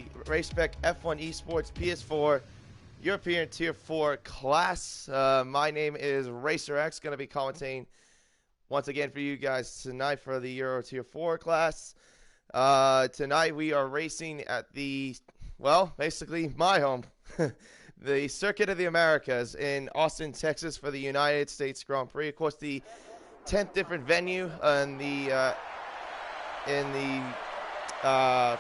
the Race Spec F1 Esports PS4 European Tier 4 class. My name is RacerX, going to be commentating once again for you guys tonight for the Euro Tier 4 class. Tonight we are racing at the, well, basically my home, the Circuit of the Americas in Austin, Texas for the United States Grand Prix. Of course, the 10th different venue in the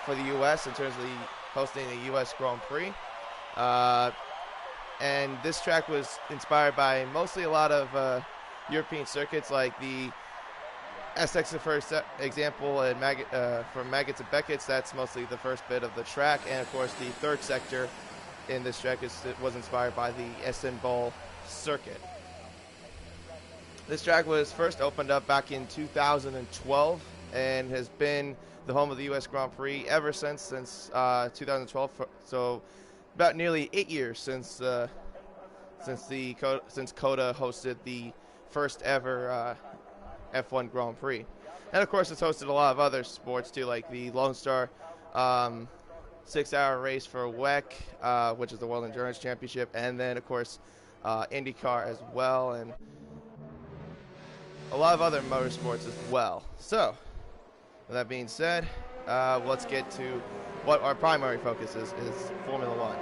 for the U.S. in terms of hosting the U.S. Grand Prix. And this track was inspired by mostly a lot of European circuits, like the SX, for example, and from Maggots and Beckett's. That's mostly the first bit of the track. And, of course, the third sector in this track was inspired by the Essen-Ball circuit. This track was first opened up back in 2012 and has been the home of the U.S. Grand Prix ever since 2012. So about nearly 8 years since COTA hosted the first ever F1 Grand Prix. And of course, it's hosted a lot of other sports too, like the Lone Star 6-hour race for WEC, which is the World Endurance Championship, and then of course IndyCar as well, and a lot of other motorsports as well. So, with that being said, let's get to what our primary focus is Formula One.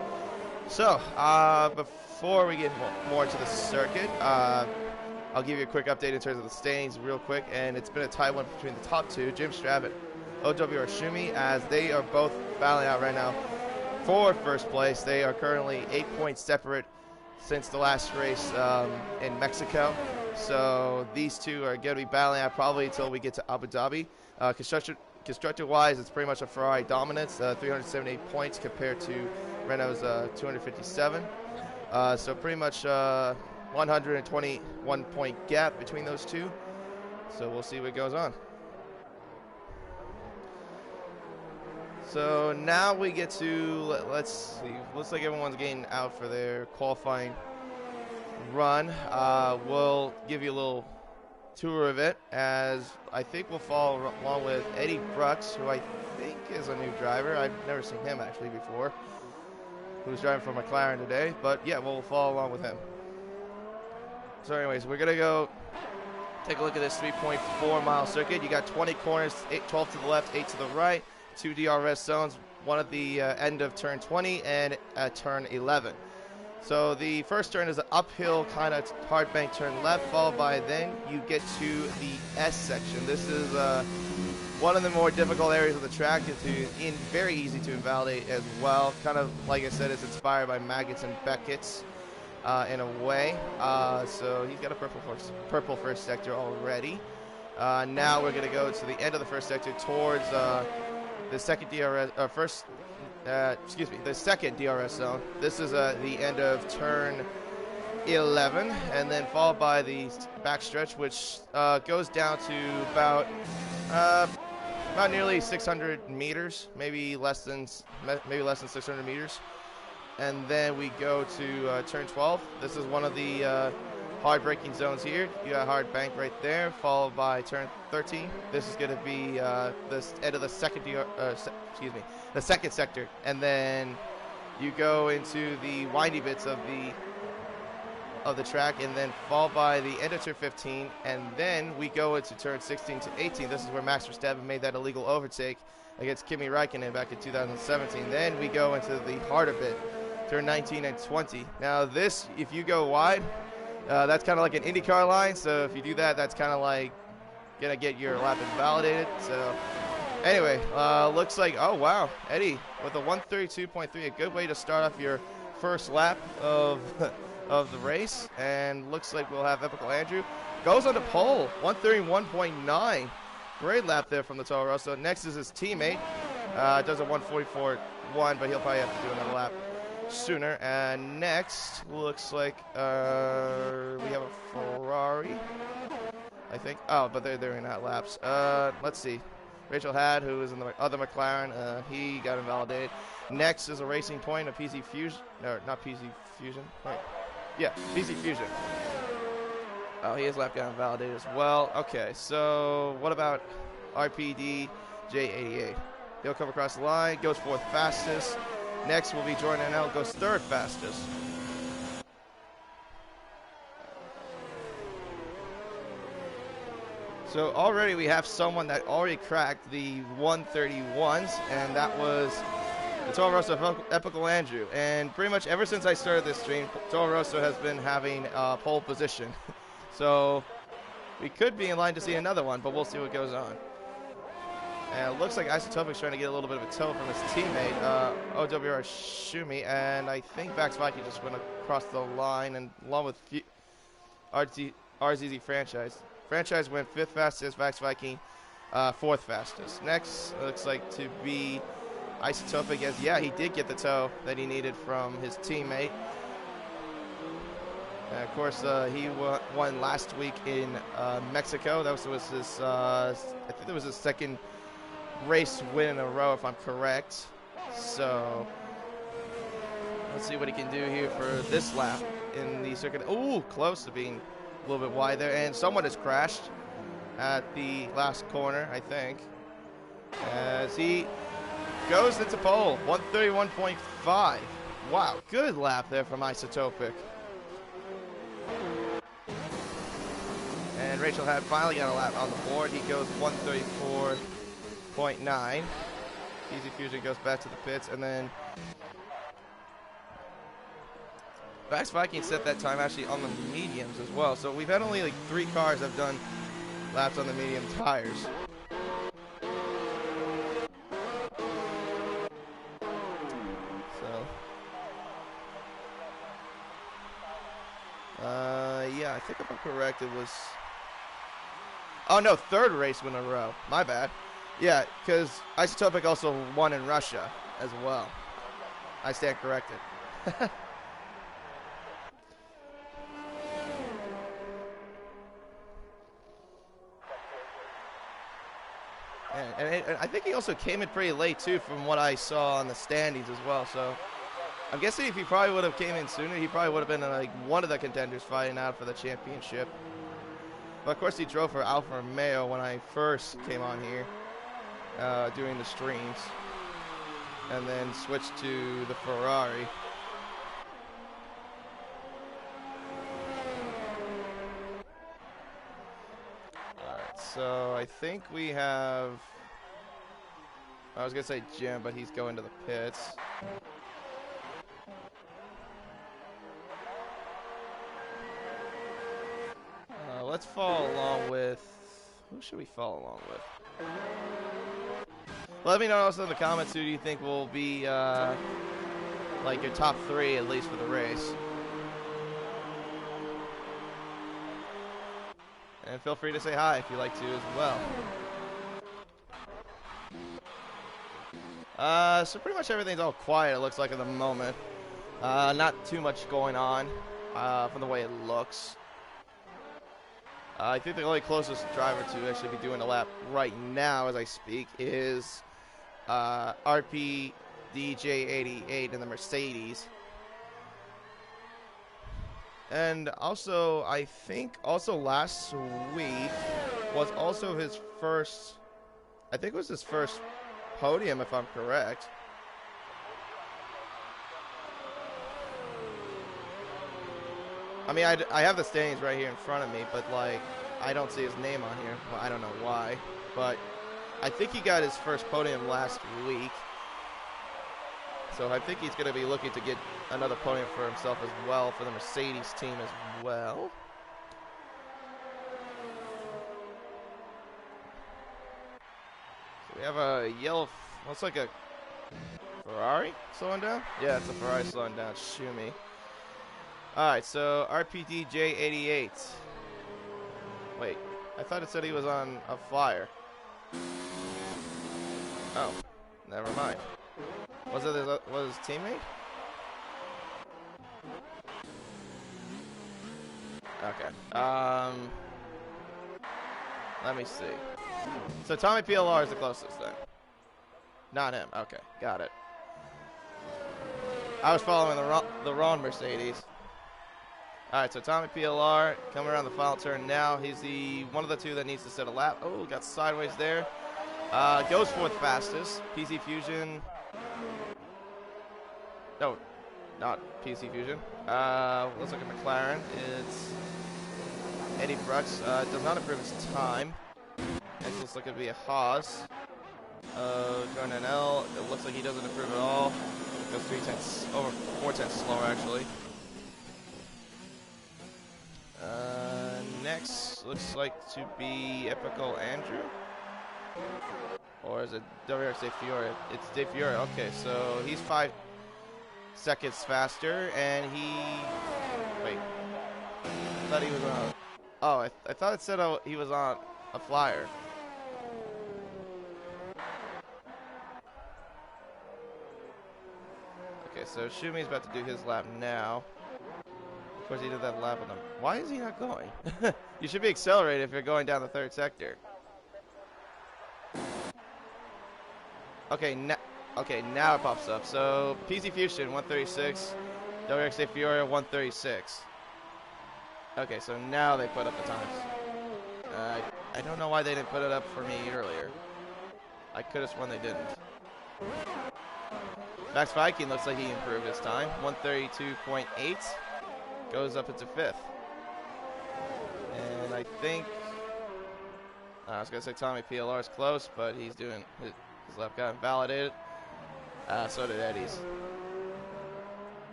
So, before we get more into the circuit, I'll give you a quick update in terms of the standings real quick, and it's been a tight one between the top two, Jim Strav and O.W. Arshumi, as they are both battling out right now for first place. They are currently 8 points separate since the last race in Mexico. So these two are going to be battling out probably until we get to Abu Dhabi. Constructor-wise, it's pretty much a Ferrari dominance, 378 points compared to Renault's 257. So pretty much 121 point gap between those two. So we'll see what goes on. So now we get to, let's see, looks like everyone's getting out for their qualifying run. We'll give you a little tour of it, as I think we'll follow along with Eddie Brooks, who I think is a new driver. I've never seen him actually before, who's driving for McLaren today, but yeah, we'll follow along with him. So anyways, we're gonna go take a look at this 3.4 mile circuit. You got 20 corners, 12 to the left, 8 to the right, 2 DRS zones, one at the end of turn 20 and at turn 11. So the first turn is an uphill kind of hard bank turn left, followed by then you get to the S section. This is one of the more difficult areas of the track. It's very easy to invalidate as well. Kind of like I said, it's inspired by Maggots and Beckett's in a way. So he's got a purple first sector already. Now we're going to go to the end of the first sector towards the second DRS, the second DRS zone. This is the end of turn 11, and then followed by the backstretch, which goes down to about nearly 600 meters, maybe less than 600 meters. And then we go to turn 12. This is one of the hard braking zones here. You got a hard bank right there, followed by turn 13. This is going to be the end of the second the second sector, and then you go into the windy bits of the track, and then followed by the end of turn 15, and then we go into turn 16 to 18. This is where Max Verstappen made that illegal overtake against Kimi Räikkönen back in 2017. Then we go into the harder bit, turn 19 and 20. Now this, if you go wide, that's kind of like an IndyCar line, so if you do that, that's kind of like gonna get your lap invalidated. So anyway, looks like, oh wow, Eddie with a 132.3, a good way to start off your first lap of the race. And looks like we'll have Epical Andrew goes on to pole, 131.9. Great lap there from the Toro Rosso. Next is his teammate, does a 144.1, but he'll probably have to do another lap sooner. And next looks like we have a Ferrari, I think. Oh, but they're in that laps. Let's see. Rachel Hadd, who is in the other McLaren, he got invalidated. Next is a Racing Point, a PC Fusion. No, not PC Fusion. Right. Yeah, PC Fusion. Oh, he has lap got invalidated as well. Okay, so what about RPD J88? He'll come across the line, goes fourth fastest. Next will be Jordan Annell, goes third fastest. So already we have someone that already cracked the 131s, and that was the Toro Rosso Epical Andrew. And pretty much ever since I started this stream, Toro Rosso has been having pole position. So we could be in line to see another one, but we'll see what goes on. And it looks like Isotopic's trying to get a little bit of a tow from his teammate, OWR Shumi, and I think Vax Viking just went across the line, and along with RZZ Franchise. Franchise went fifth fastest, Vax Viking fourth fastest. Next, looks like to be Isotopic, as yeah, he did get the tow that he needed from his teammate. And of course, he won last week in Mexico. That was his, I think that was his second race win in a row, if I'm correct. So let's see what he can do here for this lap in the circuit. Ooh, close to being a little bit wide there, and someone has crashed at the last corner, I think, as he goes into pole. 131.5. Wow, good lap there from Isotopic. And Rachel had finally got a lap on the board. He goes 134.9. Easy Fusion goes back to the pits, and then Vax Viking set that time actually on the mediums as well. So we've had only like 3 cars have done laps on the medium tires. So, yeah, I think if I'm correct, it was, oh no, 3rd race win in a row. My bad. Yeah, because Isotopic also won in Russia as well. I stand corrected. And I think he also came in pretty late too, from what I saw on the standings as well. So I'm guessing if he probably would have came in sooner, he probably would have been like one of the contenders fighting out for the championship. But of course, he drove for Alfa Romeo when I first came on here doing the streams, and then switched to the Ferrari. So I think we have, I was going to say Jim, but he's going to the pits. Let's follow along with, who should we follow along with? Let me know also in the comments who do you think will be like your top 3 at least for the race. And feel free to say hi if you like to as well. So pretty much everything's all quiet, it looks like, at the moment. Not too much going on from the way it looks. I think the only closest driver to actually be doing a lap right now as I speak is RPDJ88 in the Mercedes. And also, I think also last week was also his first, I think it was his first podium, if I'm correct. I mean, I have the standings right here in front of me, but like, I don't see his name on here. Well, I don't know why, but I think he got his first podium last week. So I think he's going to be looking to get another podium for himself as well, for the Mercedes team as well. So we have a yellow, looks like a Ferrari slowing down? Yeah, it's a Ferrari slowing down. Shoo me. Alright, so RPDJ88. Wait, I thought it said he was on a flyer. Oh, never mind. Was it his teammate? Okay. Let me see. So Tommy PLR is the closest then. Not him. Okay, got it. I was following the wrong Mercedes. All right, so Tommy PLR coming around the final turn now. He's the one of the 2 that needs to set a lap. Oh, got sideways there. Goes fourth fastest. PC Fusion. No, not PC Fusion. Let's look at McLaren. It's Eddie Brooks. Does not improve his time. Next, looks like it'd be a Haas. Jordan L. It looks like he doesn't improve at all. Goes 3/10, over 4/10 slower actually. Next looks like to be Epical Andrew. Or is it WRX De Fiore? It's De Fiore. Okay, so he's 5 seconds faster, and he. Wait. I thought he was on. Oh, I thought it said he was on a flyer. Okay, so Shumi's about to do his lap now. Of course, he did that lap with him. Why is he not going? You should be accelerated if you're going down the third sector. Okay, now it pops up. So PC Fusion 136, WRX De Fiore 136. Okay, so now they put up the times. I don't know why they didn't put it up for me earlier. I could have sworn they didn't. Max Viking looks like he improved his time. 132.8 goes up into 5th. And I think I was gonna say Tommy PLR is close, but he's doing his lap got invalidated. So did Eddie's.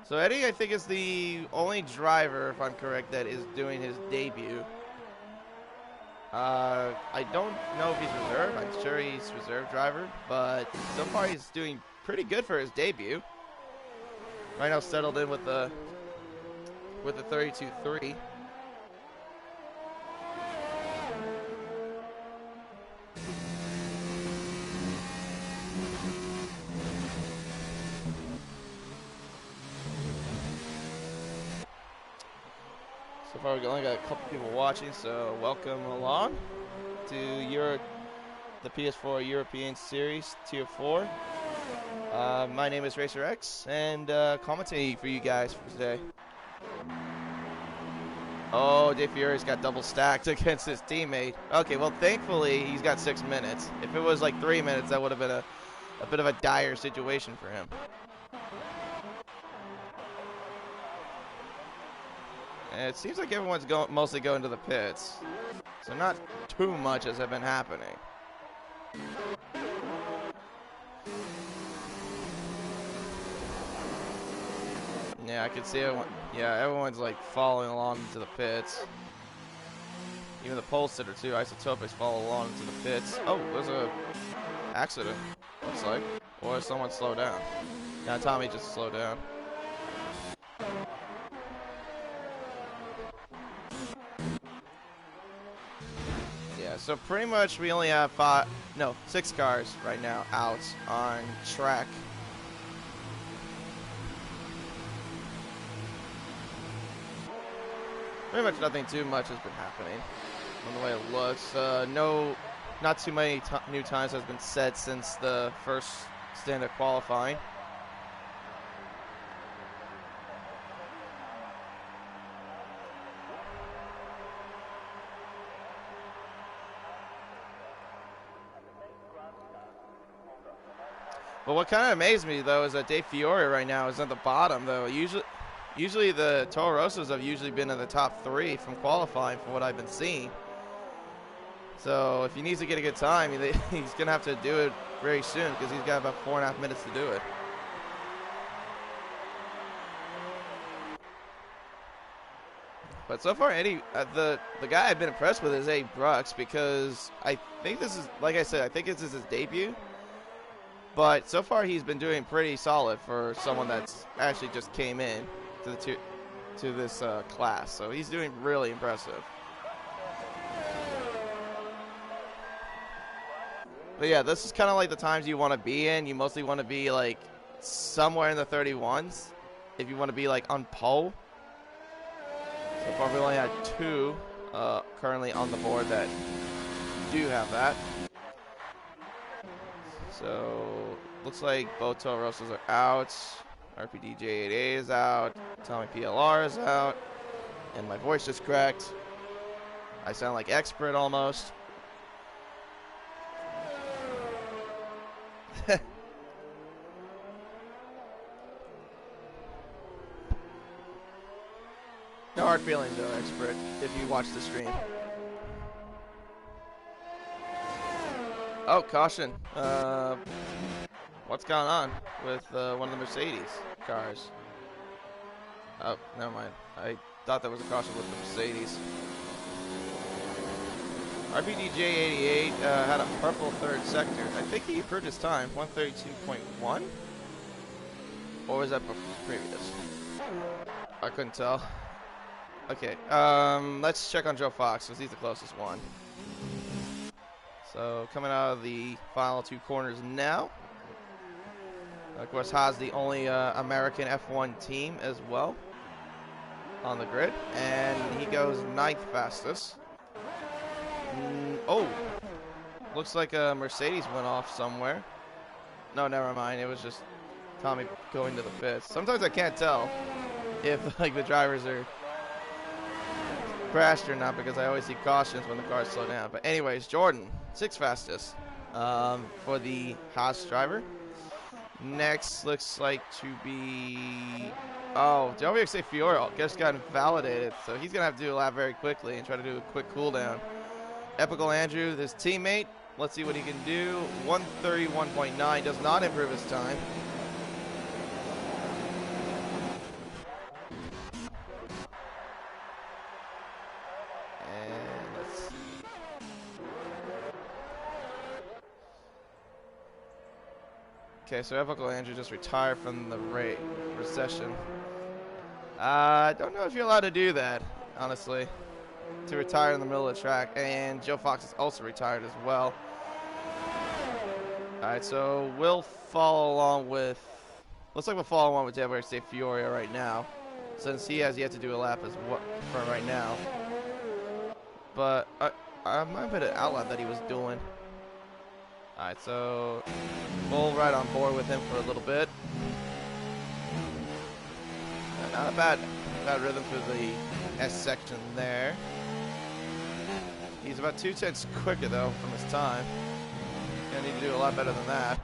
So Eddie, I think, is the only driver, if I'm correct, that is doing his debut. I don't know if he's reserve. I'm sure he's reserve driver, but so far he's doing pretty good for his debut. Right now settled in with the 32.3. So far we only got a couple people watching, so welcome along to the PS4 European Series Tier 4. My name is Racer X, and commentating for you guys for today. Oh, De Fiore's got double stacked against his teammate. Okay, well, thankfully, he's got 6 minutes. If it was like 3 minutes, that would have been a bit of a dire situation for him. And it seems like everyone's mostly going to the pits, so not too much has been happening. Yeah, I can see everyone. Yeah, everyone's like following along into the pits. Even the pole sitter too, Isotopics, follow along into the pits. Oh, there's a accident, looks like. Or someone slowed down. Yeah, Tommy just slowed down. Yeah, so pretty much we only have 6 cars right now out on track. Pretty much nothing too much has been happening on the way it looks. Not too many new times has been set since the first stand of qualifying. But what kind of amazed me though is that De Fiore right now is at the bottom though. Usually the Toro Rossos have usually been in the top 3 from qualifying from what I've been seeing. So if he needs to get a good time, he's going to have to do it very soon because he's got about 4.5 minutes to do it. But so far, Eddie, the guy I've been impressed with is Eddie Brooks because I think this is, like I said, I think this is his debut. But so far, he's been doing pretty solid for someone that's actually just came in to this class. So he's doing really impressive. But yeah, this is kind of like the times you want to be in. You mostly want to be like somewhere in the 31s if you want to be like on pole. So far, we only had 2 currently on the board that do have that. So, looks like both Toro Rossos are out. RPDJ8A is out. Tommy PLR is out. And my voice just cracked. I sound like expert almost. No hard feelings, though, Expert, if you watch the stream. Oh, caution. What's going on with one of the Mercedes cars? Oh, never mind. I thought that was a caution with the Mercedes. RPDJ88 had a purple third sector. I think he improved his time, 132.1? Or was that previous? I couldn't tell. Okay, let's check on Joe Fox, because he's the closest one. So, coming out of the final two corners now. Of course, Haas the only American F1 team as well on the grid. And he goes 9th fastest. Oh, looks like a Mercedes went off somewhere. No, never mind. It was just Tommy going to the pits. Sometimes I can't tell if like the drivers are crashed or not because I always see cautions when the cars slow down. But anyways, Jordan, 6th fastest for the Haas driver. Next looks like to be WXA Fiore just got invalidated, so he's gonna have to do a lap very quickly and try to do a quick cool down. Epical Andrew, his teammate, let's see what he can do. 131.9 does not improve his time. And let's see. Okay, so Epical Andrew just retired from the recession. I don't know if you're allowed to do that, honestly. To retire in the middle of the track, and Joe Fox is also retired as well. Alright, so we'll follow along with, looks like we'll follow along with WRC Fioria right now, since he has yet to do a lap as well for right now. But I might have been an outlap that he was doing. Alright, so we'll ride on board with him for a little bit. Not a bad rhythm through the S section there. He's about 2/10 quicker though from his time. Gonna need to do a lot better than that.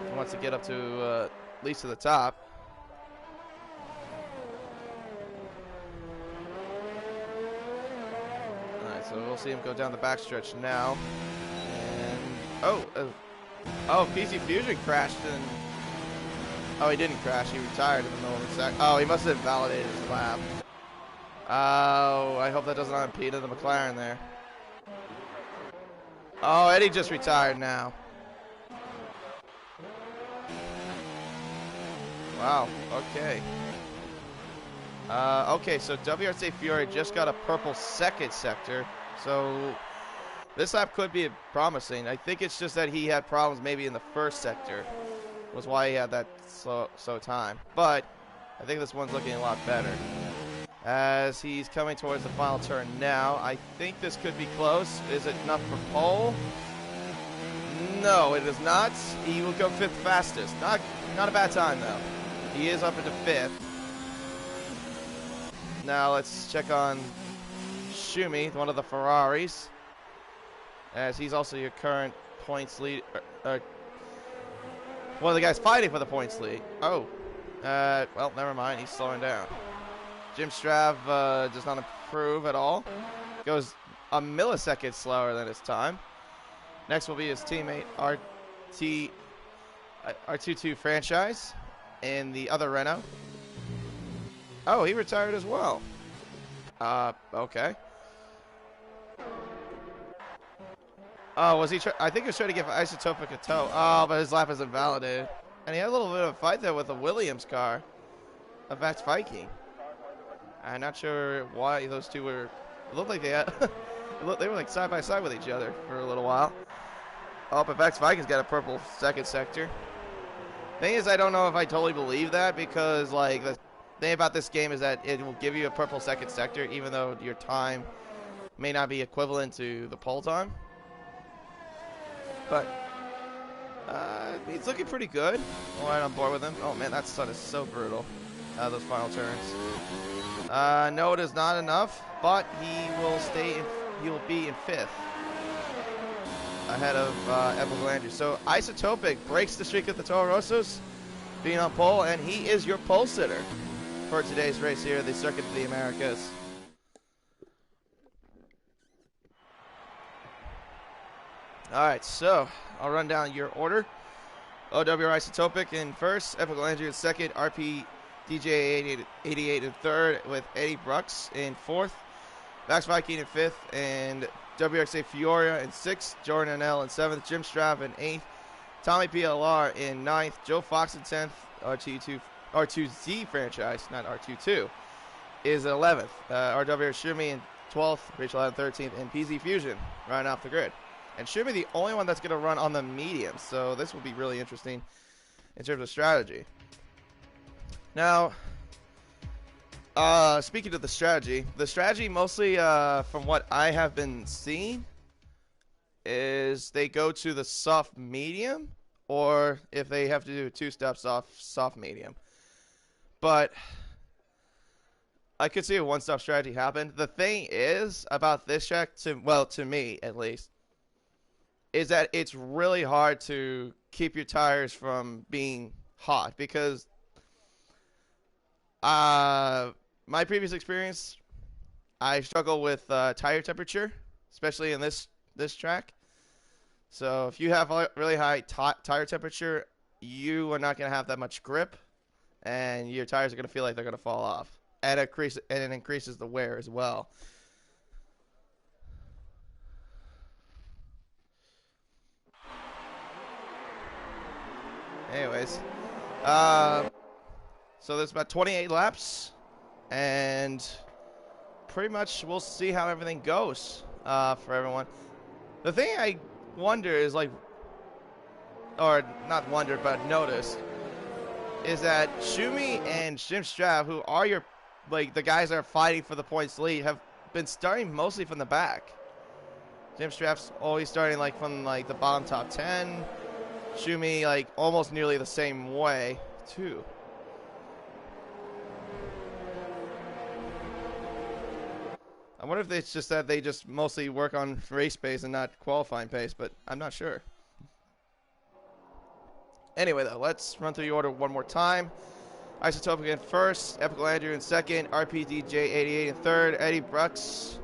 He wants to get up to at least to the top. Alright, so we'll see him go down the backstretch now. And PC Fusion crashed and oh, he didn't crash. He retired in the middle of the sec. Oh, he must have invalidated his lap. Oh, I hope that doesn't impede the McLaren there. Oh, Eddie just retired now. Wow, okay. Okay, so WRC Fiore just got a purple second sector. So this lap could be promising. I think it's just that he had problems maybe in the first sector. Was why he had that slow time. But I think this one's looking a lot better. As he's coming towards the final turn now, I think this could be close. Is it enough for pole? No, it is not. He will go 5th fastest. Not a bad time though. He is up into 5th. Now let's check on Schumi, one of the Ferraris, as he's also your current points lead. One of the guys fighting for the points lead. Oh, well, never mind. He's slowing down. Jim Strav does not improve at all. Goes a millisecond slower than his time. Next will be his teammate, R22 Franchise, in the other Renault. Oh, he retired as well. Okay. Oh, was he? I think he was trying to give Isotopic a tow. Oh, but his lap is invalidated. And he had a little bit of a fight there with a Williams car, a Vax Viking. I'm not sure why those two were. It looked like they had. They were like side by side with each other for a little while. Oh, but Vax Viking's got a purple second sector. Thing is, I don't know if I totally believe that because like the thing about this game is that it will give you a purple second sector even though your time may not be equivalent to the pole time. But he's looking pretty good. All right, on board with him. Oh man, that sun is so brutal. Those final turns. No, it is not enough, but he will stay. He will be in 5th, ahead of Epical Andrew. So Isotopic breaks the streak of the Toro Rossos, being on pole, and he is your pole sitter. for today's race here, the Circuit of the Americas. All right, so I'll run down your order. OWR Isotopic in first, Epical Andrew in second, RP DJ 88 in third, with Eddie Brooks in fourth, Max Viking in fifth, and WXA Fioria in sixth, Jordan NL in seventh, Jim Strav in eighth, Tommy PLR in ninth, Joe Fox in 10th, R2Z franchise, not R22, is 11th, RWR Shumi in 12th, Rachel in 13th, and PZ Fusion running off the grid. And Shumi the only one that's going to run on the medium, so this will be really interesting in terms of strategy. Now, speaking of the strategy mostly, from what I have been seeing, is they go to the soft medium, or if they have to do 2 steps off, soft medium. But I could see a one-stop strategy happen. The thing is about this track, to me at least, is that it's really hard to keep your tires from being hot, because my previous experience, I struggle with tire temperature, especially in this track. So if you have really high tire temperature, you are not going to have that much grip, and your tires are going to feel like they're going to fall off. And it increases the wear as well. Anyways, so there's about 28 laps, and pretty much we'll see how everything goes for everyone. The thing I wonder is, like, or not wonder, but noticed, is that Shumi and Jim Strav, who are your, like, the guys that are fighting for the points lead, have been starting mostly from the back. Jim Strav's always starting, like, from, like, the bottom top 10. Shumi, like, almost nearly the same way, too. I wonder if it's just that they just mostly work on race pace and not qualifying pace, but I'm not sure. Anyway, though, let's run through the order one more time. Isotopic in first, Epical Andrew in second, RPDJ 88 in third, Eddie Brooks,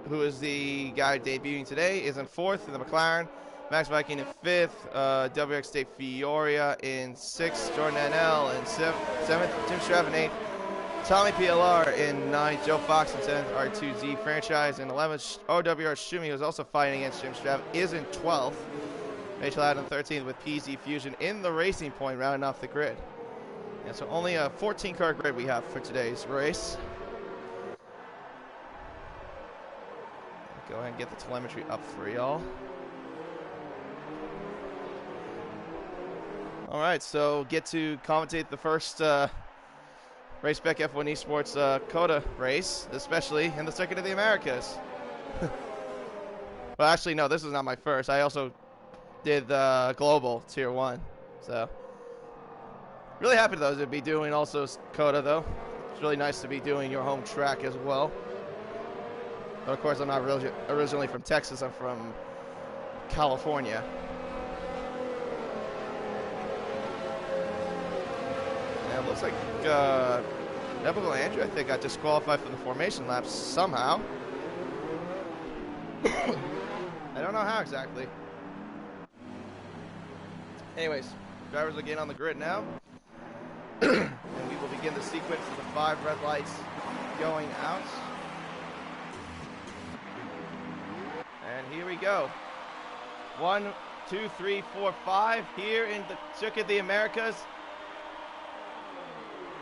who is the guy debuting today, is in fourth in the McLaren. Max Viking in fifth, WX State Fioria in sixth, Jordan NL in seventh, Jim Strav in eighth, Tommy PLR in ninth, Joe Fox in 10th, R2Z franchise in 11th, OWR Shumi, who's also fighting against Jim Strav, is in 12th, Rachel in 13th with PZ Fusion in the Racing Point, rounding off the grid. And so only a 14-car grid we have for today's race. Go ahead and get the telemetry up for y'all. All right, so get to commentate the first Race Spec F1 Esports COTA race, especially in the Circuit of the Americas. Well, actually, no, this is not my first. I also did the Global Tier 1. So, really happy, though, to be doing also COTA, though. It's really nice to be doing your home track as well. But, of course, I'm not originally from Texas. I'm from California. It looks like Epical Andrew, I think, got disqualified from the formation laps somehow. I don't know how exactly. Anyways, drivers are getting on the grid now. And we will begin the sequence of the 5 red lights going out. And here we go. 1, 2, 3, 4, 5 here in the Circuit of the Americas.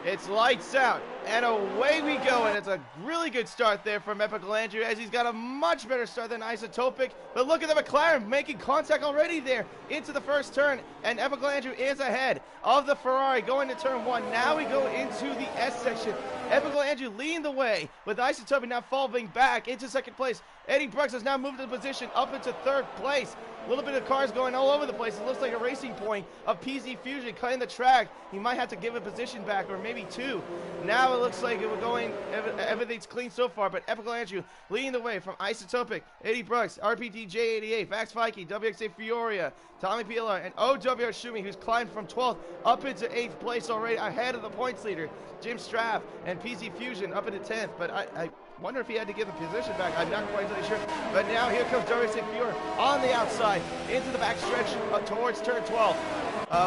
It's lights out, and away we go, and it's a really good start there from Epical Andrew, as he's got a much better start than Isotopic. But look at the McLaren making contact already there into the first turn, and Epical Andrew is ahead of the Ferrari going to turn 1. Now we go into the S section. Epical Andrew leading the way, with Isotopic now falling back into second place. Eddie Brooks has now moved the position up into third place. A little bit of cars going all over the place. It looks like a racing point of PZ Fusion cutting the track. He might have to give a position back, or maybe 2. Now now it looks like we're going, everything's clean so far, but Epical Andrew leading the way from Isotopic, 80 Brooks, RPG J88, Vax Viking, WXA Fioria, Tommy PLR, and OWR Shumi, who's climbed from 12th up into 8th place already, ahead of the points leader, Jim Straff, and PC Fusion up into 10th, but I wonder if he had to give the position back. I'm not quite really sure. But now here comes WXA Fioria on the outside, into the back stretch towards turn 12.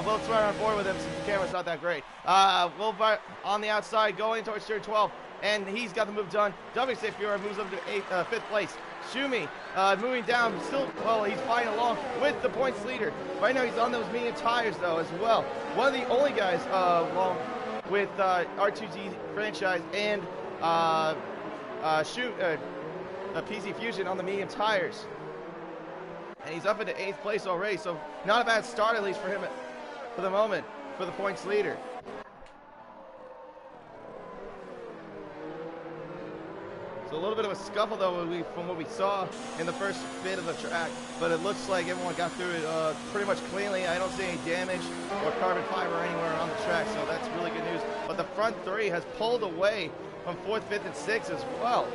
Will's right on board with him since the camera's not that great. Will on the outside going towards turn 12, and he's got the move done. WXA Fioria moves up to 5th place. Shumi moving down, still, well, he's flying along with the points leader. Right now he's on those medium tires, though, as well. One of the only guys along with R2G franchise and PC Fusion on the medium tires. And he's up into 8th place already, so not a bad start, at least for him for the moment, for the points leader. So a little bit of a scuffle, though, from what we saw in the first bit of the track, but it looks like everyone got through it pretty much cleanly. I don't see any damage or carbon fiber anywhere on the track, so that's really good news. But the front three has pulled away from 4th, 5th, and 6th as well.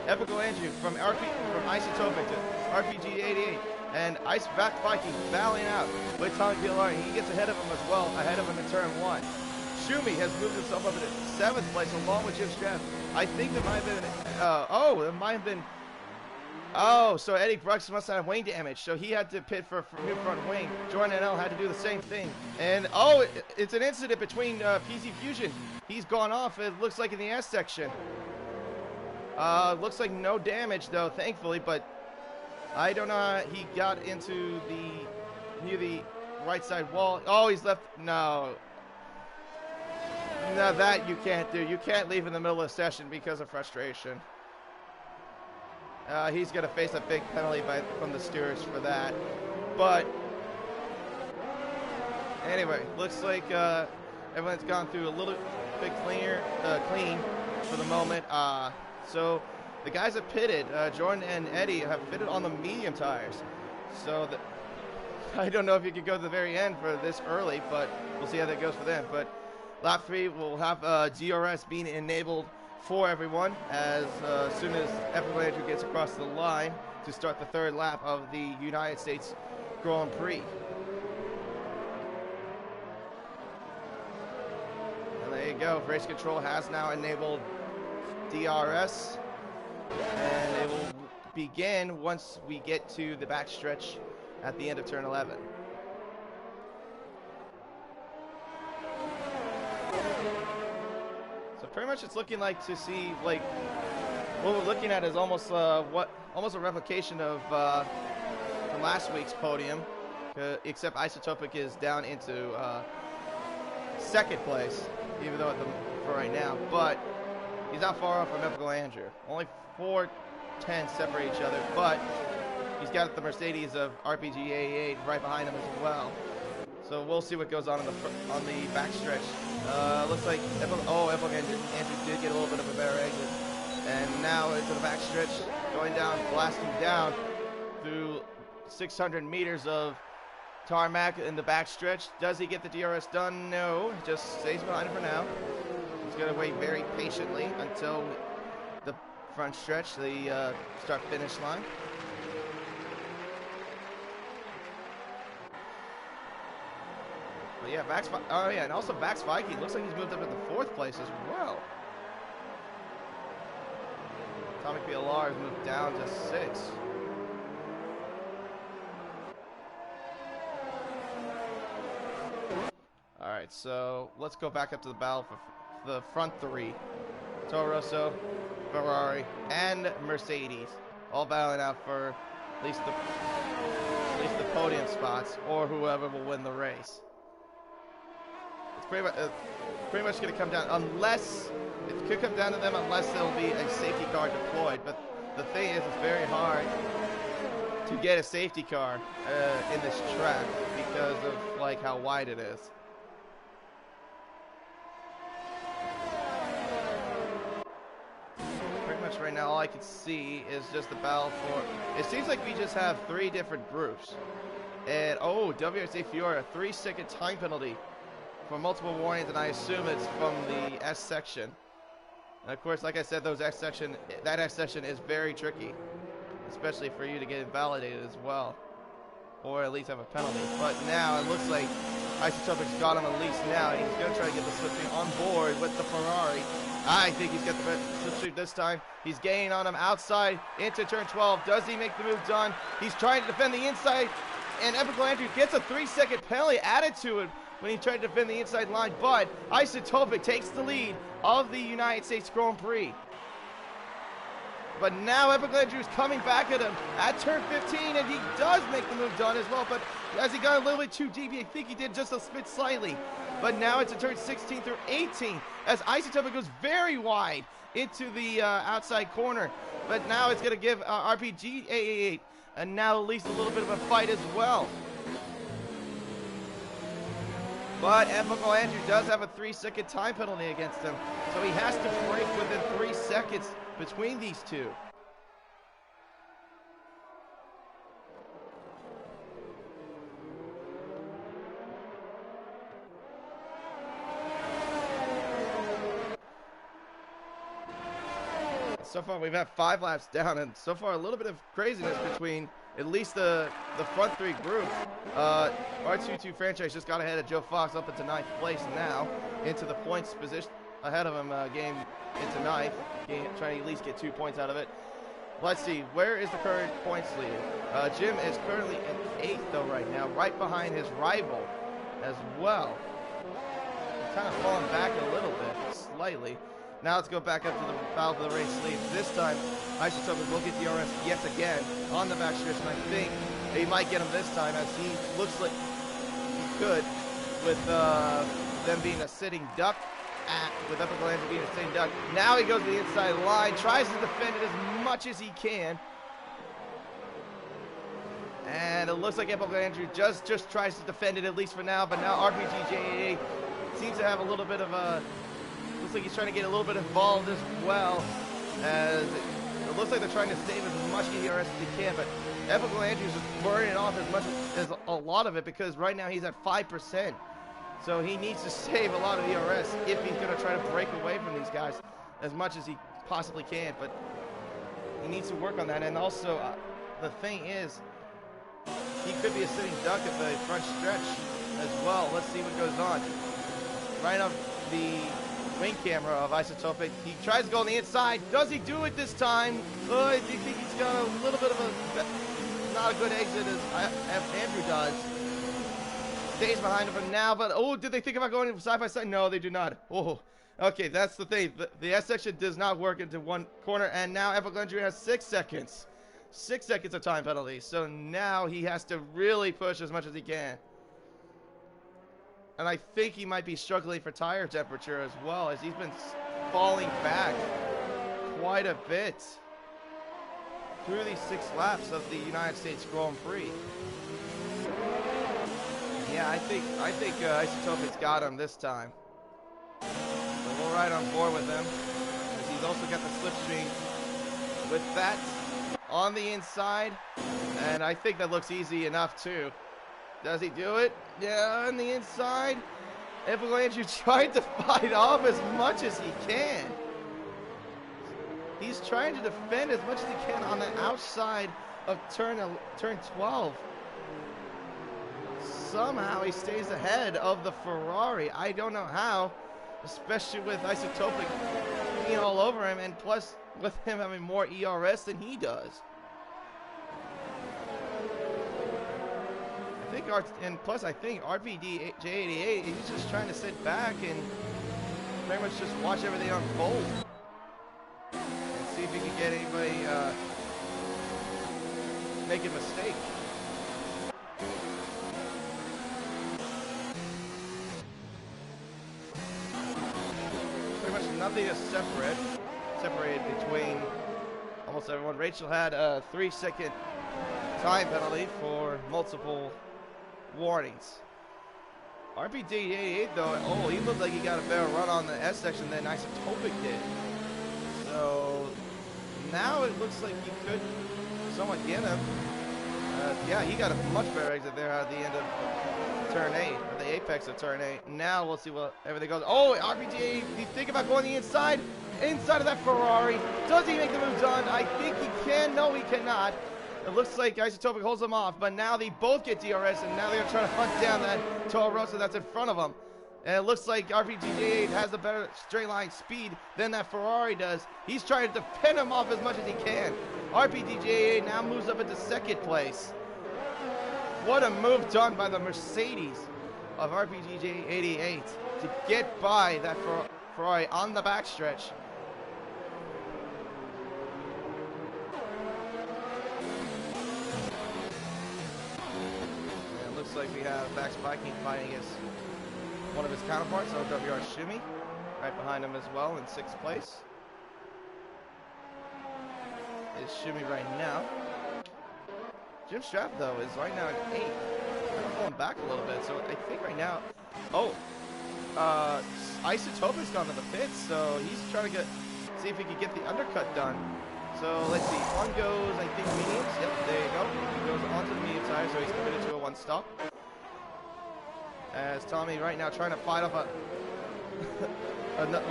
Epical Andrew from Isotopic to RPG 88. And Ice Vax Viking battling out with Tommy PLR. He gets ahead of him as well, ahead of him in turn 1. Shumi has moved himself up into 7th place along with Jim Straff. I think there might have been, so Eddie Brooks must have wing damage, so he had to pit for new front wing. Jordan NL had to do the same thing. And, it's an incident between PC Fusion. He's gone off, it looks like in the S section. Looks like no damage, though, thankfully, but I don't know how he got into near the right side wall. Oh, he's left. No. No, that you can't do. You can't leave in the middle of the session because of frustration. He's going to face a big penalty from the stewards for that. But anyway, looks like everyone's gone through a little bit clean for the moment. So the guys that pitted, Jordan and Eddie, have fitted on the medium tires. So I don't know if you could go to the very end for this early, but we'll see how that goes for them. But lap 3 will have DRS being enabled for everyone as soon as Epical Andrew gets across the line to start the 3rd lap of the United States Grand Prix. And there you go. Race control has now enabled DRS, and it will begin once we get to the backstretch at the end of turn 11. So pretty much it's looking like to see, like, what we're looking at is almost almost a replication of from last week's podium, except Isotopic is down into 2nd place, even though for right now, but he's not far off from Epical Andrew. Only 4 tenths separate each other, but he's got the Mercedes of RPG 88 right behind him as well. So we'll see what goes on the backstretch. Looks like Epical Andrew did get a little bit of a better exit, and now into the backstretch, going down, blasting down through 600 meters of tarmac in the backstretch. Does he get the DRS done? No, just stays behind him for now. He's going to wait very patiently until the front stretch, the start-finish line. But yeah, and also Vax Viking looks like he's moved up into 4th place as well. Tommy PLR has moved down to 6. All right, so let's go back up to the battle for the front 3. Toro Rosso, Ferrari, and Mercedes, all battling out for at least the podium spots, or whoever will win the race. It's pretty much going to come down, unless it could come down to them, unless there'll be a safety car deployed. But the thing is, it's very hard to get a safety car in this track because of like how wide it is. Right now, all I can see is just the battle for. It seems like we just have 3 different groups, and WRC Fiora, 3-second time penalty for multiple warnings, and I assume it's from the S section. And of course, like I said, that X section is very tricky, especially for you to get invalidated as well, or at least have a penalty. But now it looks like Isotopic's got him at least now. He's going to try to get the slipstream on board with the Ferrari. I think he's got the slipstream this time. He's gaining on him outside into turn 12. Does he make the move done? He's trying to defend the inside, and Epical Andrew gets a 3-second penalty added to it when he tried to defend the inside line, but Isotopic takes the lead of the United States Grand Prix. But now Epical Andrew is coming back at him at turn 15, and he does make the move done as well, but as he got a little bit too deep, I think he did just a bit slightly. But now it's a turn 16 through 18 as Isotopic goes very wide into the outside corner. But now it's going to give RPG 888 and now at least a little bit of a fight as well. But Epical Andrew does have a 3-second time penalty against him, so he has to break within 3 seconds between these two. So far we've had 5 laps down, and so far a little bit of craziness between at least the front 3 groups. R22 franchise just got ahead of Joe Fox up into 9th place now, into the points position ahead of him, game into 9th, trying to at least get 2 points out of it. Let's see, where is the current points leader? Jim is currently in 8th though right now, right behind his rival as well. He's kind of falling back a little bit, slightly. Now let's go back up to the valve of the race lead. This time, Isotopic will get the RS yet again on the back stretch, and I think he might get him this time, as he looks like he could, with them being a sitting duck, with Epical Andrew being a sitting duck. Now he goes to the inside line, tries to defend it as much as he can. And it looks like Epical Andrew just tries to defend it, at least for now, but now RPG JAA seems to have a little bit of a... Looks like he's trying to get a little bit involved as well, as it looks like they're trying to save as much ERS as they can, but Epical Andrews is burning off as much as a lot of it, because right now he's at 5%. So he needs to save a lot of ERS if he's going to try to break away from these guys as much as he possibly can, but he needs to work on that. And also, the thing is, he could be a sitting duck at the front stretch as well. Let's see what goes on. Right up the wing camera of Isotopic. He tries to go on the inside. Does he do it this time? I think he's got a little bit of a not a good exit as Andrew does. Stays behind him for now, but oh, did they think about going side by side? No, they do not. Oh, okay, that's the thing. The S section does not work into one corner, and now Epical Andrew has 6 seconds. 6 seconds of time penalty. So now he has to really push as much as he can. And I think he might be struggling for tire temperature as well, as he's been falling back quite a bit through these 6 laps of the United States Grand Prix. Yeah, I think Isotopic's got him this time. So we're right on board with him, as he's also got the slipstream with that on the inside, and I think that looks easy enough too. Does he do it? Yeah, on the inside. Epical Andrew tried to fight off as much as he can. He's trying to defend as much as he can on the outside of turn 12. Somehow he stays ahead of the Ferrari. I don't know how, especially with Isotopic being all over him, and plus with him having more ERS than he does. And plus I think RPD J88, he's just trying to sit back and pretty much just watch everything unfold and see if he can get anybody make a mistake. Pretty much nothing is separated between almost everyone. Rachel had a 3-second time penalty for multiple warnings. RPD88 though, oh, he looked like he got a better run on the S section than Isotopic did. So now it looks like he could somewhat get him. Yeah, he got a much better exit there at the end of turn 8, or the apex of turn 8. Now we'll see what everything goes. Oh, RPG, you think about going the inside? Inside of that Ferrari. Does he make the move done? I think he can. No, he cannot. It looks like Isotopic holds him off, but now they both get DRS, and now they're trying to hunt down that Toro Rosso that's in front of them. And it looks like RPGJ8 has a better straight line speed than that Ferrari does. He's trying to pin him off as much as he can. RPGJ8 now moves up into second place. What a move done by the Mercedes of RPGJ88 to get by that Ferrari on the backstretch. And it looks like we have Max Viking fighting against one of his counterparts, OWR Shumi, right behind him as well in 6th place. Is Shumi right now. Jim Strap, though, is right now at 8th. Kind of pulling back a little bit, so I think right now... Oh, Isotopic's gone to the pits, so he's trying to see if he can get the undercut done. So let's see, one goes, I think, mediums. Yep, there you go. He goes onto the medium tire, so he's committed to a 1-stop. As Tommy right now trying to fight off one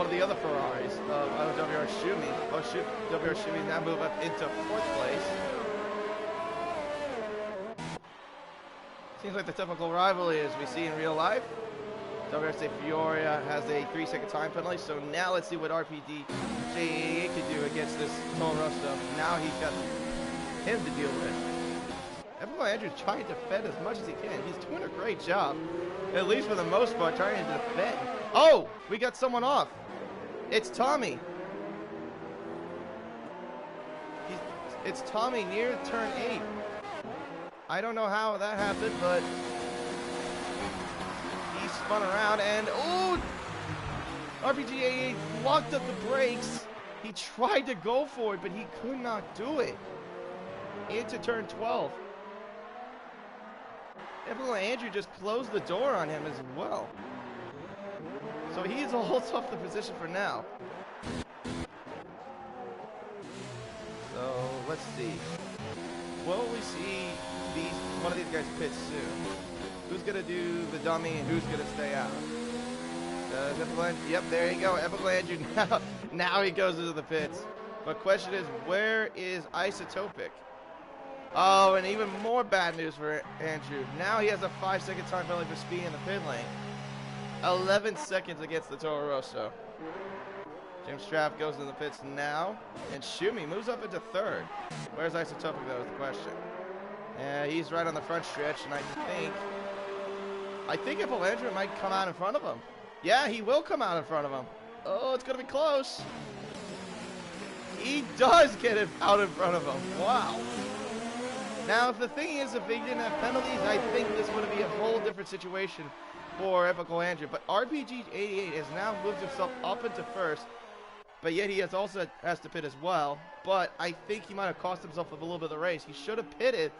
of the other Ferraris of OWR Shumi. Oh shoot, WR Shumi now move up into 4th place. Seems like the typical rivalry as we see in real life. WRC Fioria has a 3-second time penalty, so now let's see what RPD-JAA can do against this Toro Rosso. Now he's got him to deal with. Everyone Andrew's trying to defend as much as he can. He's doing a great job, at least for the most part, trying to defend. Oh, we got someone off. It's Tommy. It's Tommy near turn 8. I don't know how that happened, but he spun around and oh, RPGA locked up the brakes. He tried to go for it, but he could not do it. Into turn 12. Everyone Andrew just closed the door on him as well. So he's holds off the position for now. So let's see. Will we see one of these guys pit soon? Who's gonna do the dummy and who's gonna stay out? Yep, there you go. Epical Andrew now he goes into the pits. But question is, where is Isotopic? Oh, and even more bad news for Andrew. Now he has a 5-second time penalty for speed in the pit lane. 11 seconds against the Toro Rosso. Jim Straff goes into the pits now, and Shumi moves up into 3rd. Where's Isotopic, though, is the question. He's right on the front stretch, and I think Epical Andrew might come out in front of him. Yeah, he will come out in front of him. Oh, it's going to be close. He does get it out in front of him. Wow. Now, if the thing is, if he didn't have penalties, I think this would be a whole different situation for Epical Andrew. But RPG88 has now moved himself up into 1st, but yet he also has to pit as well. But I think he might have cost himself a little bit of the race. He should have pitted,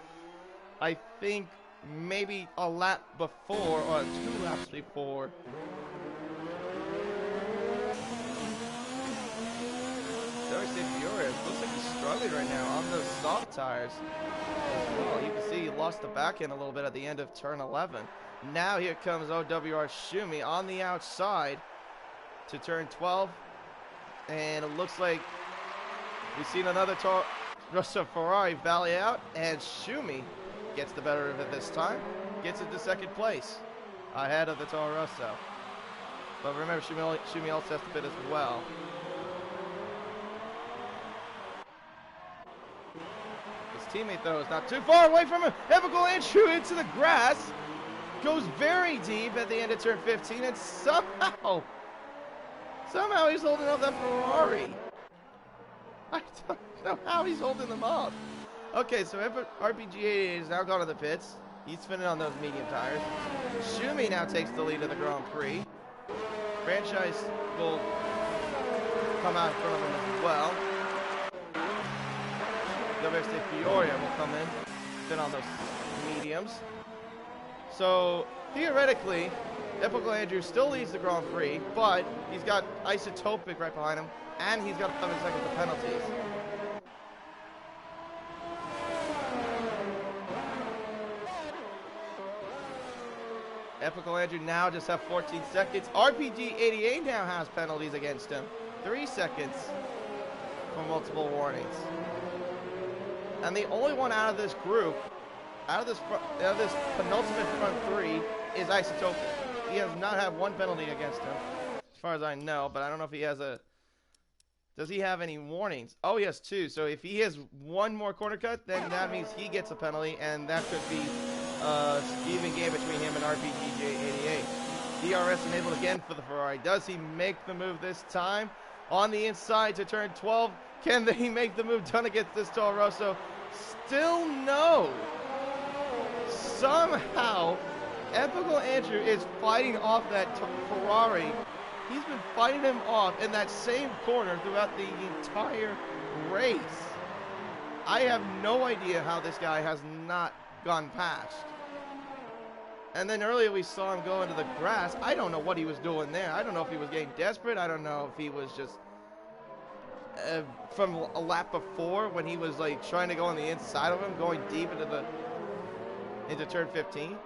I think, maybe a lap before, or 2 laps before. Looks like he's struggling right now on those soft tires as well. You can see he lost the back end a little bit at the end of turn 11. Now here comes OWR Shumi on the outside to turn 12. And it looks like we've seen another Toro Rosso Ferrari valley out. And Shumi gets the better of it this time. Gets into 2nd place ahead of the Toro Rosso. But remember, Shumi also has to pit as well. Teammate though is not too far away from him. Epical Andrew into the grass, goes very deep at the end of turn 15, and somehow he's holding up that Ferrari. I don't know how he's holding them up. Okay, so RPG88 is now gone to the pits. He's spinning on those medium tires. Shumi now takes the lead of the Grand Prix. Franchise will come out in front of him as well. WST Fioria will come in, spin on those mediums. So, theoretically, Epical Andrew still leads the Grand Prix, but he's got Isotopic right behind him, and he's got 11 seconds of penalties. Epical Andrew now just have 14 seconds. RPG 88 now has penalties against him. 3 seconds for multiple warnings. And the only one out of this group, out of this penultimate front three, is Isotopic. He has not had one penalty against him, as far as I know, but I don't know if he has a... Does he have any warnings? Oh, he has 2. So if he has one more corner cut, then that means he gets a penalty, and that could be even game between him and RPGJ88. DRS enabled again for the Ferrari. Does he make the move this time? On the inside to turn 12. Can he make the move done against this Toro Rosso? Still no. Somehow, Epical Andrew is fighting off that Ferrari. He's been fighting him off in that same corner throughout the entire race. I have no idea how this guy has not gone past. And then earlier we saw him go into the grass. I don't know what he was doing there. I don't know if he was getting desperate. I don't know if he was just from a lap before when he was like trying to go on the inside of him, going deep into turn 15.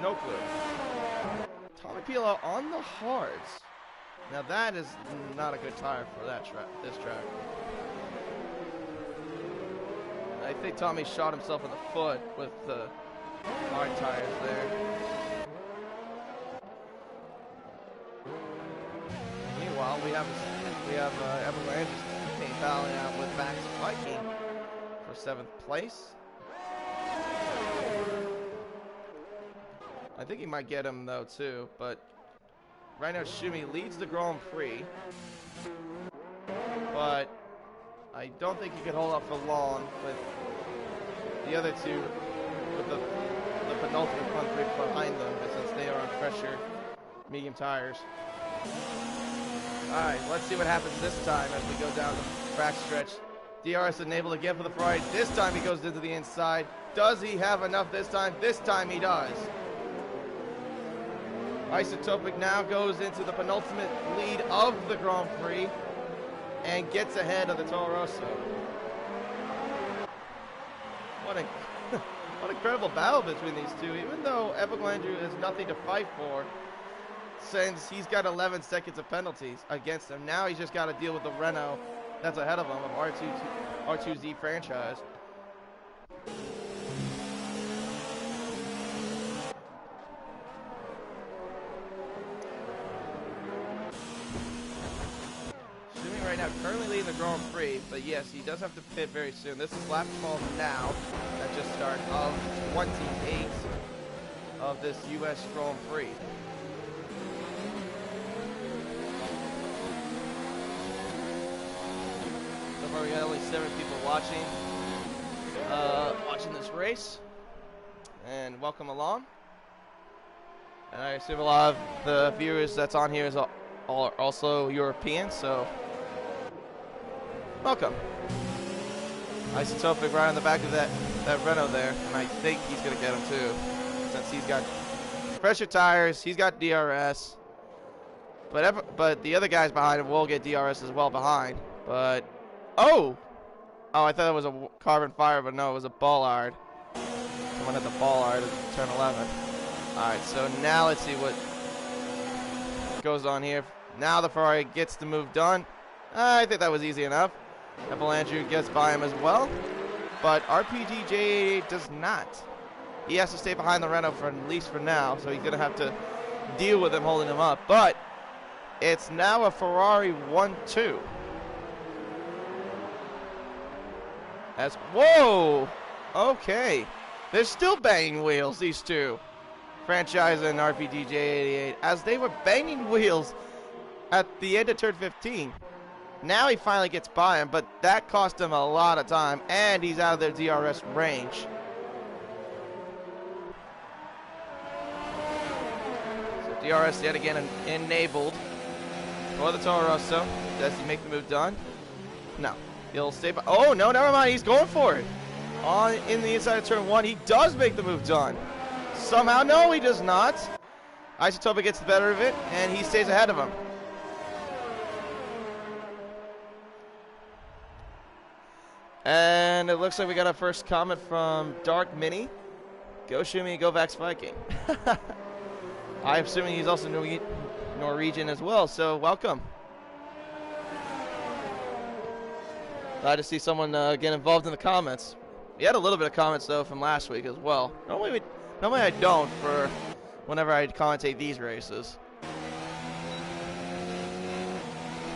No clue. Tommy Pila on the hards. Now that is not a good tire for this track. I think Tommy shot himself in the foot with the hard tires there. Meanwhile, we have Epical Andrew's teammate battling out with Max Viking for 7th place. I think he might get him though too, but right now Schumi leads the Grand Prix, but I don't think he could hold up for long with the other two, with the penultimate front three behind them, since they are on fresher medium tires. Alright, let's see what happens this time as we go down the back stretch. DRS enabled again for the Ferrari. This time he goes into the inside. Does he have enough this time? This time he does. Isotopic now goes into the penultimate lead of the Grand Prix and gets ahead of the Toro Rosso. What incredible battle between these two, even though Epical Andrew has nothing to fight for since he's got 11 seconds of penalties against him. Now he's just got to deal with the Renault that's ahead of him of R2Z franchise. Right now, currently leading the Grand Prix, but yes, he does have to pit very soon. This is lap 12 now, that just started, of 28 of this U.S. Grand Prix. So far, we got only 7 people watching this race, and welcome along. And I assume a lot of the viewers that's on here are also European, so welcome. Isotopic right on the back of that Renault there, and I think he's going to get him too, since he's got pressure tires, he's got DRS, but the other guys behind him will get DRS as well behind, but, oh, I thought it was a carbon fiber, but no, it was a Bollard. Someone at the Bollard at turn 11. Alright, so now let's see what goes on here. Now the Ferrari gets the move done. I think that was easy enough. Epical Andrew gets by him as well, but RPGJ88 does not. He has to stay behind the Renault for at least for now, so he's going to have to deal with him holding him up. But it's now a Ferrari 1-2. As whoa, okay, they're still banging wheels, these two, Franchise and RPGJ88, as they were banging wheels at the end of turn 15. Now he finally gets by him, but that cost him a lot of time, and he's out of their DRS range. So DRS yet again enabled for the Toro Rosso. Does he make the move done? No. He'll stay by. Oh, no, never mind. He's going for it. In the inside of turn 1, he does make the move done. Somehow, no, he does not. Isotopic gets the better of it, and he stays ahead of him. And it looks like we got our first comment from Dark Mini. Go Shumi, go Vax Viking. I'm assuming he's also Norwegian as well, so welcome. Glad to see someone get involved in the comments. We had a little bit of comments, though, from last week as well. Normally I don't for whenever I commentate these races.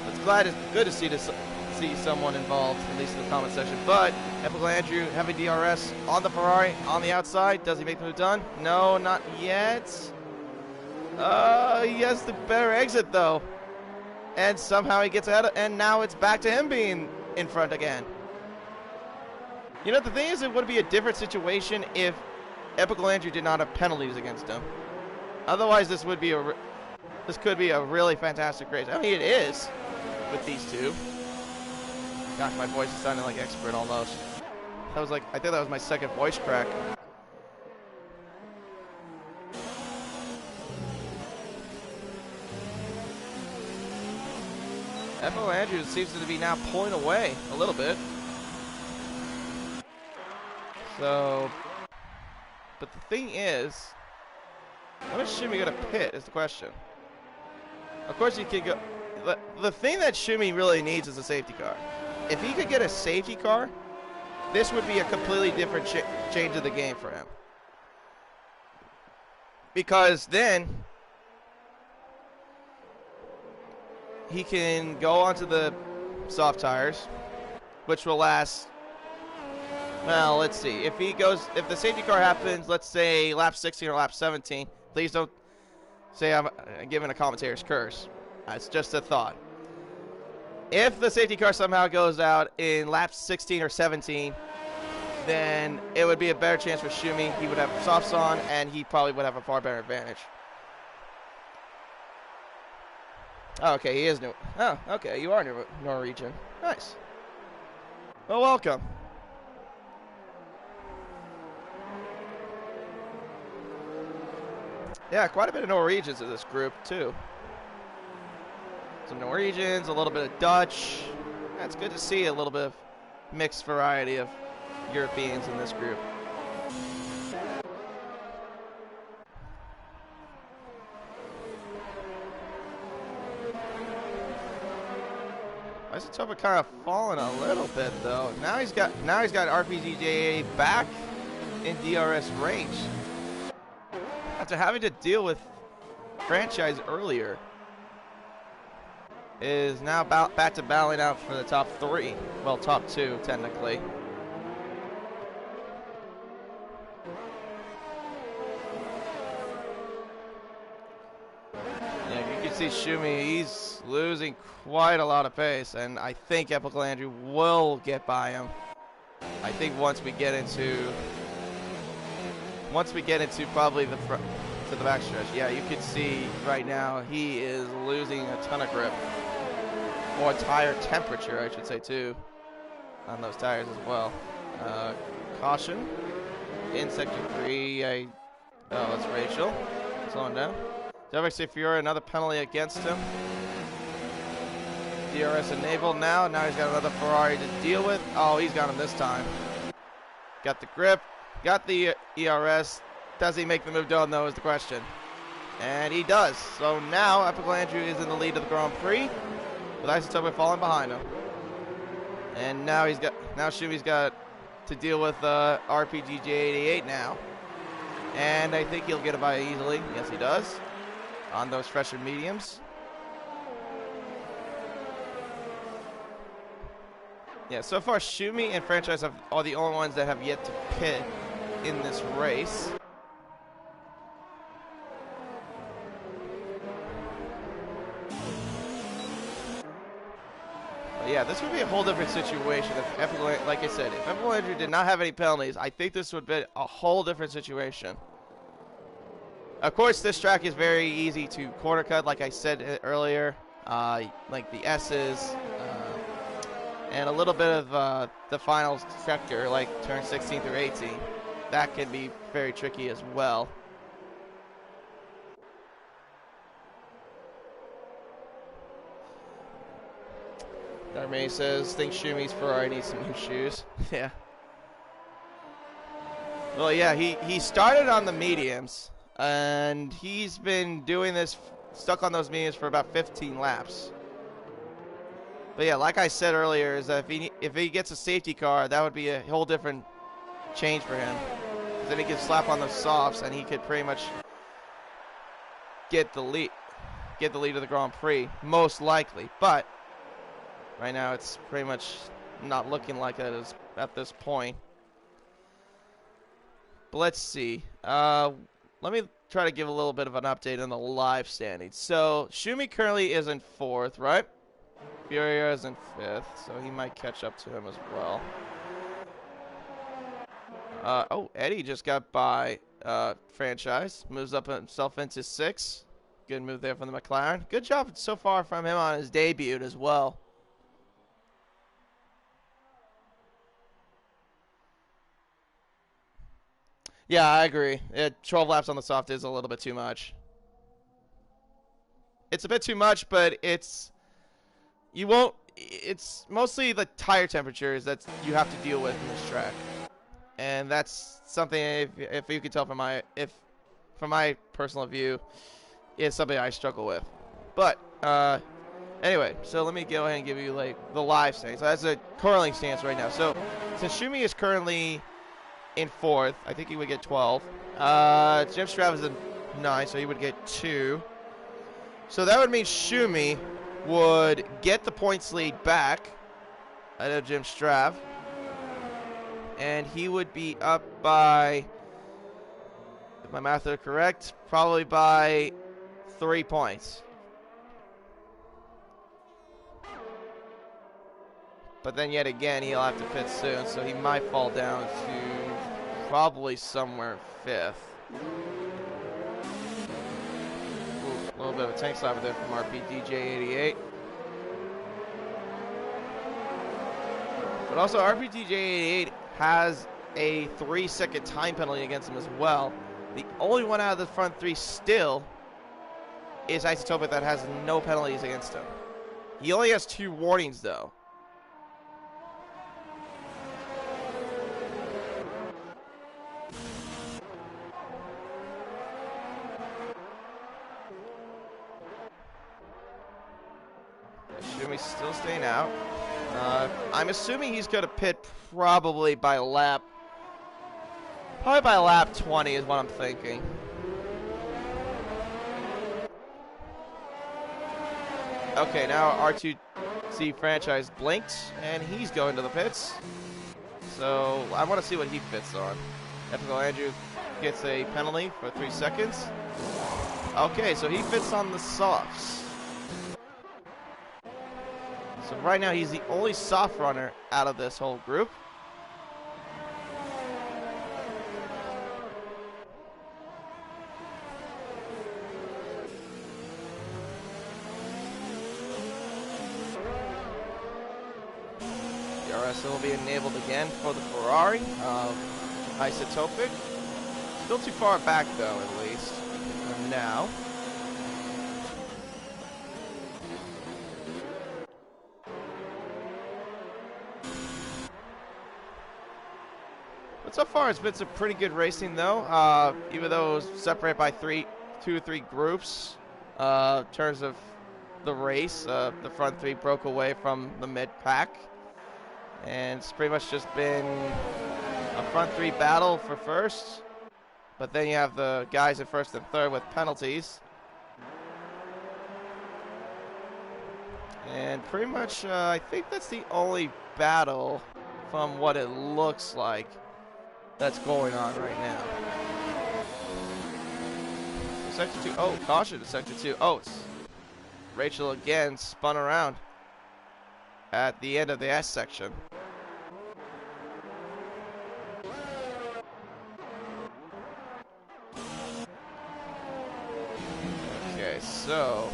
It's good to see someone involved, at least in the comment section. But Epical Andrew, heavy DRS on the Ferrari, on the outside. Does he make the move done? No, not yet. He has the better exit, though. And somehow he gets ahead, and now it's back to him being in front again. You know, the thing is, it would be a different situation if Epical Andrew did not have penalties against him. Otherwise, this could be a really fantastic race. I mean, it is with these two. Gosh, my voice is sounding like expert almost. I think that was my second voice crack. Epical Andrew seems to be now pulling away a little bit. So, but the thing is, how much Shumi going to pit is the question. Of course, he can go. The thing that Shumi really needs is a safety car. If he could get a safety car, this would be a completely different change of the game for him. Because then he can go onto the soft tires, which will last. Well, let's see. If the safety car happens, let's say lap 16 or lap 17. Please don't say I'm giving a commentator's curse. It's just a thought. If the safety car somehow goes out in lap 16 or 17, then it would be a better chance for Shumi. He would have softs on, and he probably would have a far better advantage. Oh, okay, he is new. Oh, okay, you are Norwegian. Nice. Well, welcome. Yeah, quite a bit of Norwegians in this group, too. Some Norwegians, a little bit of Dutch. It's good to see a little bit of mixed variety of Europeans in this group. Isotopic kind of falling a little bit though. Now he's got RPGJ back in DRS range after having to deal with franchise earlier. Is now back to battling out for the top 3. Well, top 2 technically. Yeah, you can see Shumi, he's losing quite a lot of pace, and I think Epical Andrew will get by him. I think once we get into probably the backstretch, yeah, you can see right now he is losing a ton of grip. Or tire temperature, I should say, too, on those tires as well. Caution in Sector 3. Oh, it's Rachel. Slowing down. Delvix Fiora, another penalty against him. DRS enabled now. Now he's got another Ferrari to deal with. Oh, he's got him this time. Got the grip. Got the ERS. Does he make the move done, though, is the question. And he does. So now Epical Andrew is in the lead of the Grand Prix, with Isotopic falling behind him. And now Shumi's got to deal with RPGJ88 now. And I think he'll get it by easily. Yes, he does. On those fresher mediums. Yeah, so far Shumi and Franchise are the only ones that have yet to pit in this race. Yeah, this would be a whole different situation if Epical, like I said, if Epical Andrew did not have any penalties, I think this would be a whole different situation. Of course, this track is very easy to corner cut, like I said earlier, like the S's, and a little bit of the final sector, like turn 16 through 18. That can be very tricky as well. Darmay says, think Shumi's Ferrari needs some new shoes. Yeah. Well, yeah, he started on the mediums, and he's been doing this, stuck on those mediums for about 15 laps. But yeah, like I said earlier, is that if he gets a safety car, that would be a whole different change for him. Then he could slap on the softs, and he could pretty much get the lead of the Grand Prix, most likely. But right now, it's pretty much not looking like that at this point. But let's see. Let me try to give a little bit of an update on the live standings. So Schumi currently is in 4th, right? Furia is in 5th, so he might catch up to him as well. Oh, Eddie just got by Franchise. Moves up himself into 6th. Good move there from the McLaren. Good job so far from him on his debut as well. Yeah, I agree. 12 laps on the soft is a little bit too much. It's a bit too much, but it's mostly the tire temperatures that you have to deal with in this track. And that's something, if you can tell from my personal view, is something I struggle with. But anyway, so let me go ahead and give you like the live stance. So that's a curling stance right now. So since Schumi is currently in 4th, I think he would get 12. Jim Strav is in 9, so he would get 2. So that would mean Schumi would get the points lead back out of Jim Strav. And he would be up by, if my math are correct, probably by 3 points. But then yet again, he'll have to pit soon, so he might fall down to probably somewhere 5th. Ooh, a little bit of a tank slapper there from RPDJ88. But also, RPDJ88 has a 3-second time penalty against him as well. The only one out of the front 3 still is Isotopic that has no penalties against him. He only has 2 warnings, though. Shumi's still staying out. I'm assuming he's going to pit probably by lap 20 is what I'm thinking. Okay, now R2C Franchise blinked, and he's going to the pits. So I want to see what he fits on. Ethical Andrew gets a penalty for 3 seconds. Okay, so he fits on the softs. So right now he's the only soft runner out of this whole group. DRS will be enabled again for the Ferrari of Isotopic. Still too far back though, at least for now. But so far, it's been some pretty good racing, though. Even though it was separated by 2 or 3 groups, in terms of the race, the front 3 broke away from the mid-pack. And it's pretty much just been a front 3 battle for first. But then you have the guys in 1st and 3rd with penalties. And pretty much, I think that's the only battle from what it looks like that's going on right now. Sector 2. Oh, caution to Sector 2. Oh, it's Rachel again spun around at the end of the S section. Okay, so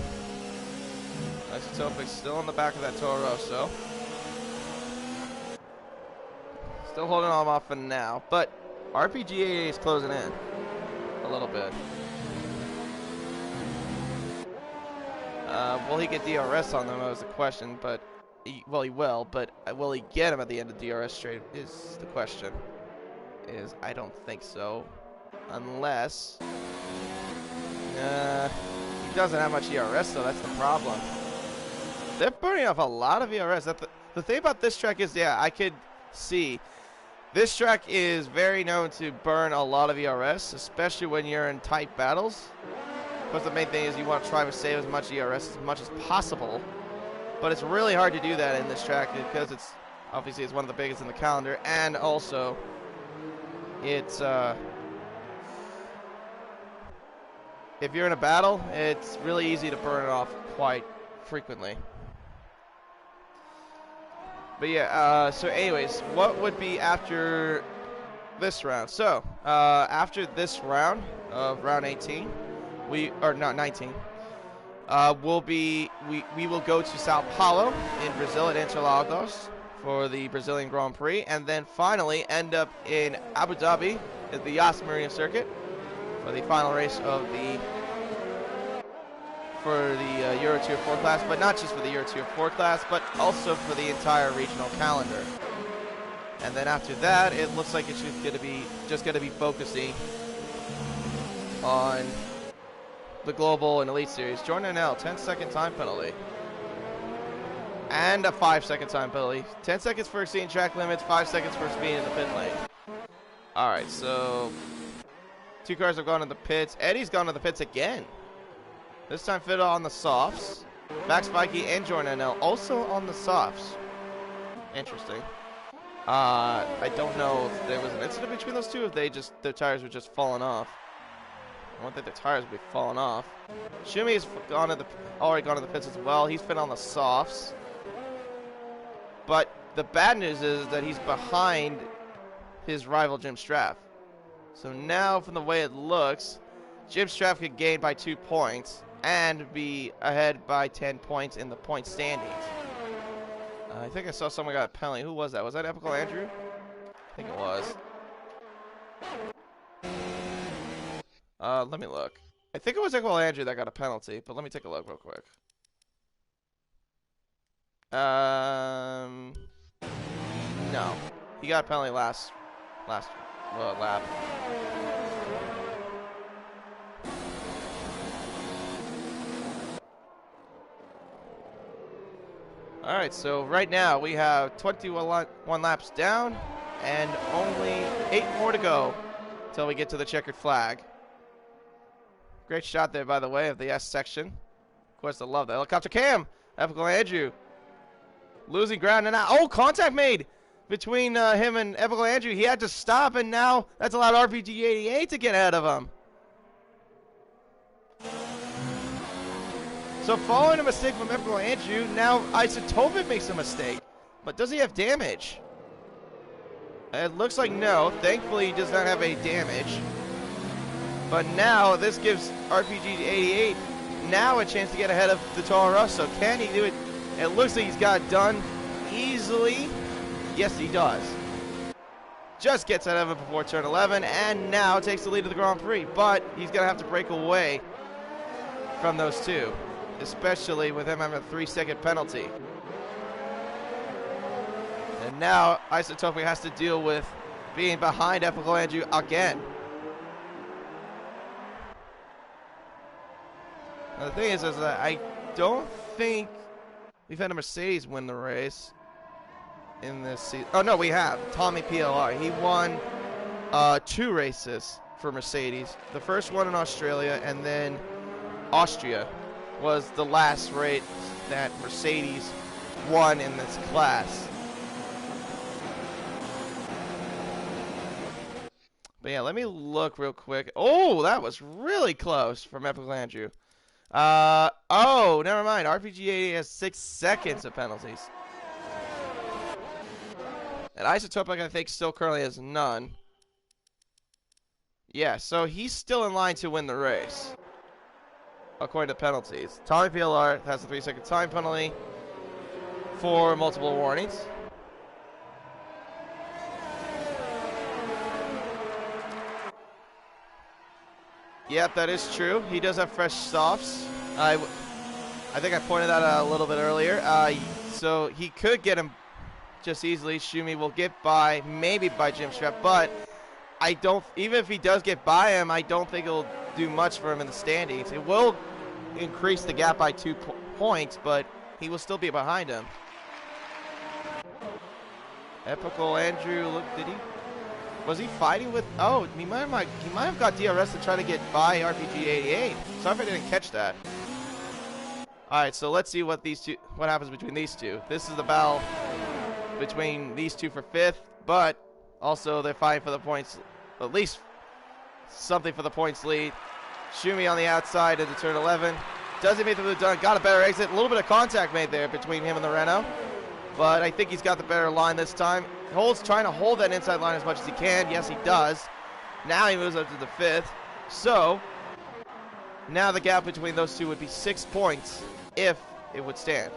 Isotopic's still in the back of that Toro Rosso. Still holding on off for now, but RPGA is closing in a little bit. Will he get DRS on them? That was the question, but he will, but will he get him at the end of DRS straight is the question. is I don't think so. Unless... he doesn't have much ERS, though. That's the problem. They're burning off a lot of ERS. The thing about this track is, yeah, I could see. This track is very known to burn a lot of ERS, especially when you're in tight battles. Because the main thing is you want to try to save as much ERS as much as possible. But it's really hard to do that in this track because it's obviously it's one of the biggest in the calendar, and also it's if you're in a battle, it's really easy to burn it off quite frequently. But yeah, so anyways, what would be after this round? So, after this round of round 18, we will go to Sao Paulo in Brazil at Interlagos for the Brazilian Grand Prix, and then finally end up in Abu Dhabi at the Yas Marina circuit for the final race of the Euro Tier 4 class, but not just for the Euro Tier 4 class, but also for the entire regional calendar. And then after that, it looks like it's just going to be focusing on the Global and Elite Series. Jordan L, 10-second time penalty. And a 5-second time penalty. 10 seconds for exceeding track limits, 5 seconds for speeding in the pit lane. Alright, so 2 cars have gone to the pits. Eddie's gone to the pits again. This time Fiddle on the softs. Max Spikey and Jordan L also on the softs. Interesting. I don't know if there was an incident between those two, if their tires were just falling off. I don't think their tires would be falling off. Shumi's already gone to the pits as well. He's been on the softs. But the bad news is that he's behind his rival Jim Straff. So now, from the way it looks, Jim Straff could gain by 2 points and be ahead by 10 points in the point standings. I think I saw someone got a penalty. Who was that? Was that Epical Andrew? I think it was. Let me look. I think it was Epical Andrew that got a penalty, but let me take a look real quick. No. He got a penalty last lap. Alright, so right now we have 21 laps down and only 8 more to go until we get to the checkered flag. Great shot there, by the way, of the S section. Of course, I love that. Helicopter cam! Epical Andrew losing ground, and now, oh, contact made between him and Epical Andrew. He had to stop, and now that's allowed RPG88 to get ahead of him. So following a mistake from Epical Andrew, now Isotopic makes a mistake. But does he have damage? It looks like no. Thankfully, he does not have any damage. But now, this gives RPG88 now a chance to get ahead of the Toro Rosso. Can he do it? It looks like he's got it done easily. Yes, he does. Just gets out of it before turn 11, and now takes the lead of the Grand Prix. But he's going to have to break away from those two, especially with him having a 3-second penalty. And now Isotopic has to deal with being behind Epical Andrew again. Now the thing is that I don't think we've had a Mercedes win the race in this season. Oh no, we have. Tommy PLR. He won 2 races for Mercedes. The first one in Australia, and then Austria was the last race that Mercedes won in this class. But yeah, let me look real quick. Oh, that was really close from Epical Andrew. Oh, never mind. RPG88 has 6 seconds of penalties. And Isotopic, I think, still currently has none. Yeah, so he's still in line to win the race, according to penalties. Tommy PLR has a 3-second time penalty for multiple warnings. Yep, that is true. He does have fresh softs. I think I pointed that out a little bit earlier. So he could get him just easily. Shumi will get by, maybe by Jim Strapp, but I don't, even if he does get by him, I don't think it'll do much for him in the standings. It will increase the gap by 2 points, but he will still be behind him. Epical Andrew, look, was he fighting with, oh, he might have got DRS to try to get by RPG 88. Sorry if I didn't catch that. Alright, so let's see what happens between these two. This is the battle between these two for 5th, but also they're fighting for the points, at least something for the points lead. Shumi on the outside into turn 11. Doesn't make the done, got a better exit. A little bit of contact made there between him and the Renault, but I think he's got the better line this time. Trying to hold that inside line as much as he can. Yes, he does. Now he moves up to the 5th. So now the gap between those two would be 6 points if it would stand.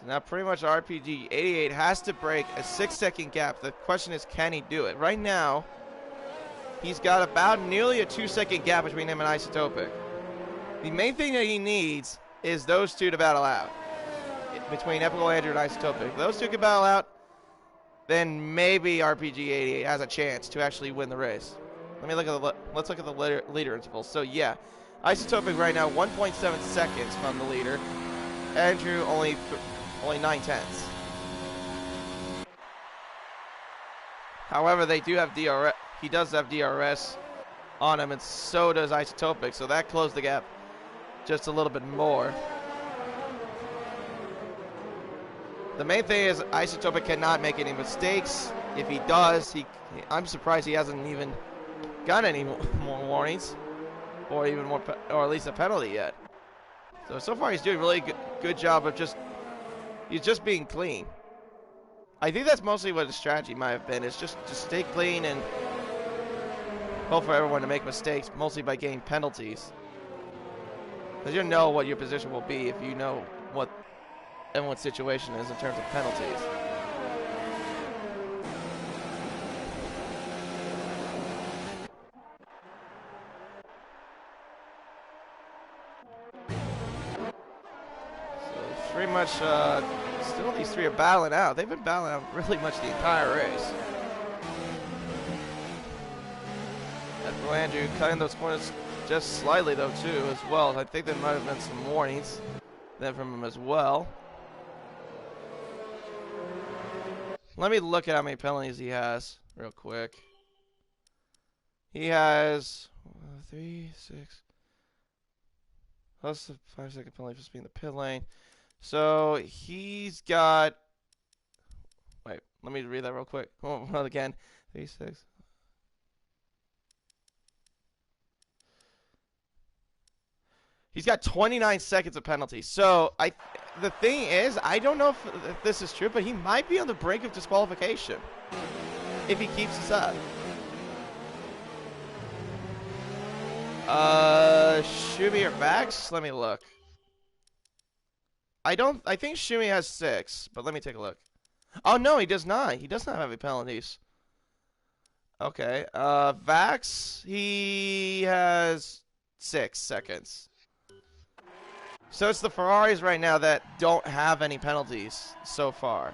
Now pretty much RPG 88 has to break a 6-second gap. The question is, can he do it? Right now, he's got about nearly a 2-second gap between him and Isotopic. The main thing that he needs is those two to battle out. Between Epical Andrew and Isotopic. If those two can battle out, then maybe RPG 88 has a chance to actually win the race. Let's look at the leader intervals. So yeah, Isotopic right now 1.7 seconds from the leader. Andrew only 9/10. However, they do have DRS. He does have DRS on him, and so does Isotopic. So that closed the gap just a little bit more. The main thing is Isotopic cannot make any mistakes. If he does, I'm surprised he hasn't even got any more warnings, or even more, or at least a penalty yet. So far he's doing a really good job of he's just being clean. I think that's mostly what his strategy might have been, is just stay clean and hope for everyone to make mistakes, mostly by getting penalties. Because you know what your position will be if you know what everyone's situation is in terms of penalties. So pretty much still these three are battling out. They've been battling out really much the entire race. Epical Andrew cutting those corners just slightly though too as well. I think there might have been some warnings then from him as well. Let me look at how many penalties he has real quick. He has 3, 6, plus a 5-second penalty for speeding the pit lane. So he's got, wait, let me read that real quick. Well, again, 3, 6. He's got 29 seconds of penalty. So the thing is, I don't know if this is true, but he might be on the brink of disqualification if he keeps this up. Shumi or Vax? Let me look. I think Shumi has 6, but let me take a look. Oh no, he does not. He does not have any penalties. Okay. Vax, he has 6 seconds. So it's the Ferraris right now that don't have any penalties so far,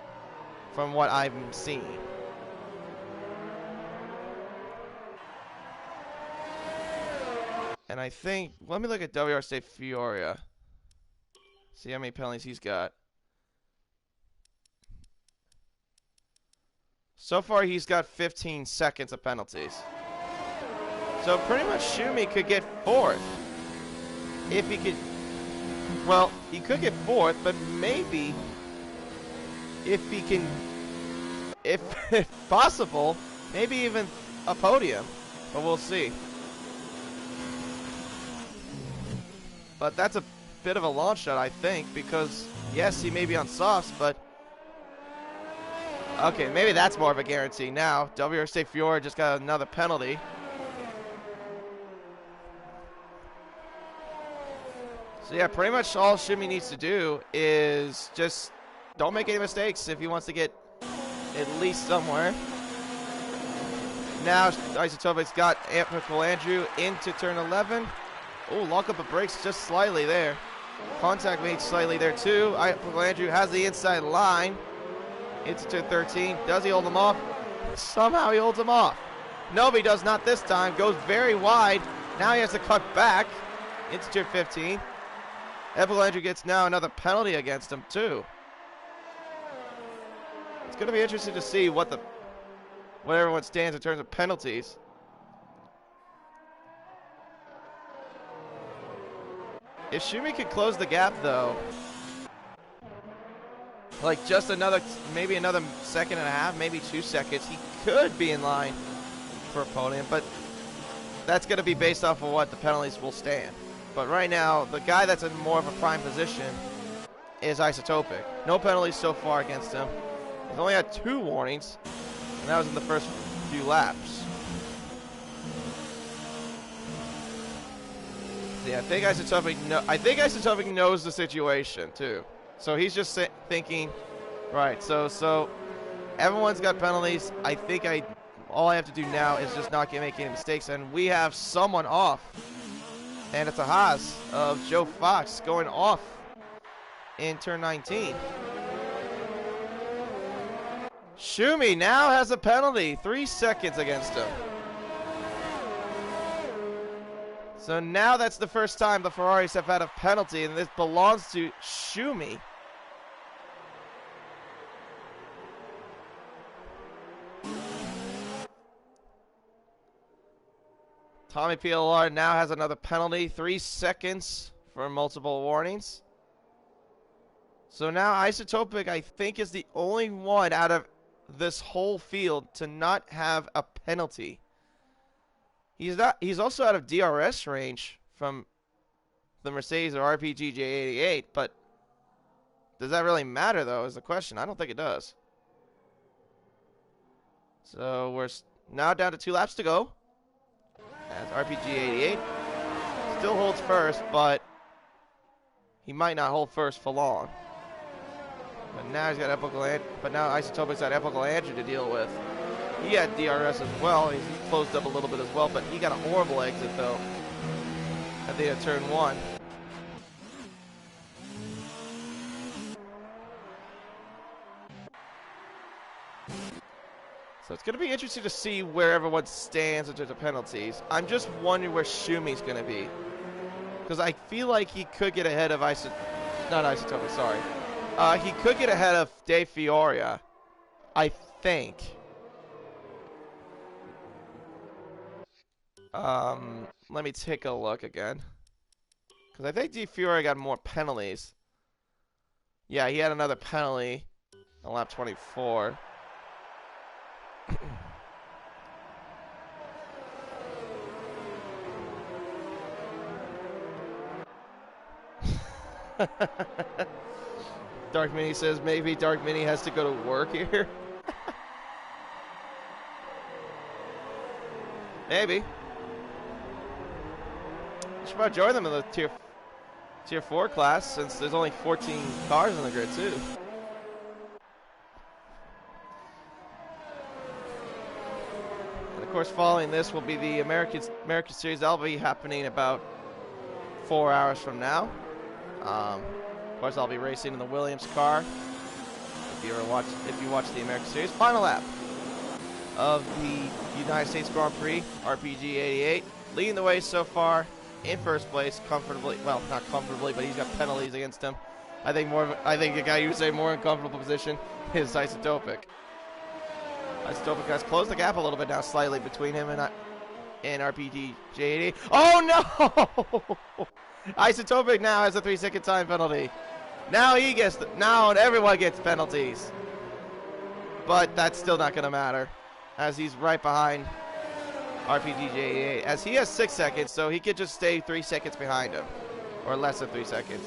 from what I'm seeing. And I think, let me look at WR State Fioria. See how many penalties he's got. So far he's got 15 seconds of penalties. So pretty much Shumi could get 4th. If he could, well, he could get 4th, but maybe if he can, if possible, maybe even a podium. But we'll see. But that's a bit of a long shot, I think, because yes, he may be on softs, but okay, maybe that's more of a guarantee now. WR State Fiora just got another penalty. So yeah, pretty much all Shumi needs to do is just don't make any mistakes if he wants to get at least somewhere. Now Isotopic's got Epical Andrew into turn 11. Oh, lock up of brakes just slightly there. Contact made slightly there too. Epical Andrew has the inside line into turn 13. Does he hold him off? Somehow he holds him off. No, he does not this time. Goes very wide. Now he has to cut back into turn 15. Epical Andrew gets now another penalty against him too. It's going to be interesting to see what everyone stands in terms of penalties. If Schumi could close the gap, though, like just maybe another second and a half, maybe 2 seconds, he could be in line for a podium, but that's going to be based off of what the penalties will stand. But right now, the guy that's in more of a prime position is Isotopic. No penalties so far against him. He's only had 2 warnings, and that was in the first few laps. Yeah, I think Isotopic knows the situation too. So he's just thinking, right? So everyone's got penalties. I think all I have to do now is just not make any mistakes, and we have someone off, and it's a Haas of Joe Fox going off in turn 19. Schumi now has a penalty, 3 seconds against him. So now that's the first time the Ferraris have had a penalty, and this belongs to Schumi. Tommy PLR now has another penalty, 3 seconds for multiple warnings. So now Isotopic, I think, is the only one out of this whole field to not have a penalty. He's also out of DRS range from the Mercedes or RPG J88, but does that really matter, though, is the question. I don't think it does. So we're now down to 2 laps to go. As RPG 88 still holds first, but he might not hold first for long. But now he's got now Isotopic's got Epical Andrew to deal with. He had DRS as well. He closed up a little bit as well, but he got a horrible exit though at the end of turn 1. So it's going to be interesting to see where everyone stands in terms of penalties. I'm just wondering where Schumi's going to be, because I feel like he could get ahead of Isotopic, sorry. He could get ahead of De Fioria, I think. Let me take a look again, because I think De Fioria got more penalties. Yeah, he had another penalty on lap 24. Dark Mini says maybe Dark Mini has to go to work here. Maybe. You should probably join them in the tier 4 class, since there's only 14 cars on the grid too. And of course, following this will be the American Series. That'll be happening about 4 hours from now. Of course, I'll be racing in the Williams car. If you watch the American Series, final lap of the United States Grand Prix, RPG 88, leading the way so far in first place comfortably. Well, not comfortably, but he's got penalties against him. I think the guy you would say more in comfortable position is Isotopic. Isotopic has closed the gap a little bit now, slightly between him and RPG J88. Oh no! Isotopic now has a 3-second time penalty. Now everyone gets penalties. But that's still not going to matter, as he's right behind RPG J88. As he has 6 seconds, so he could just stay 3 seconds behind him, or less than 3 seconds.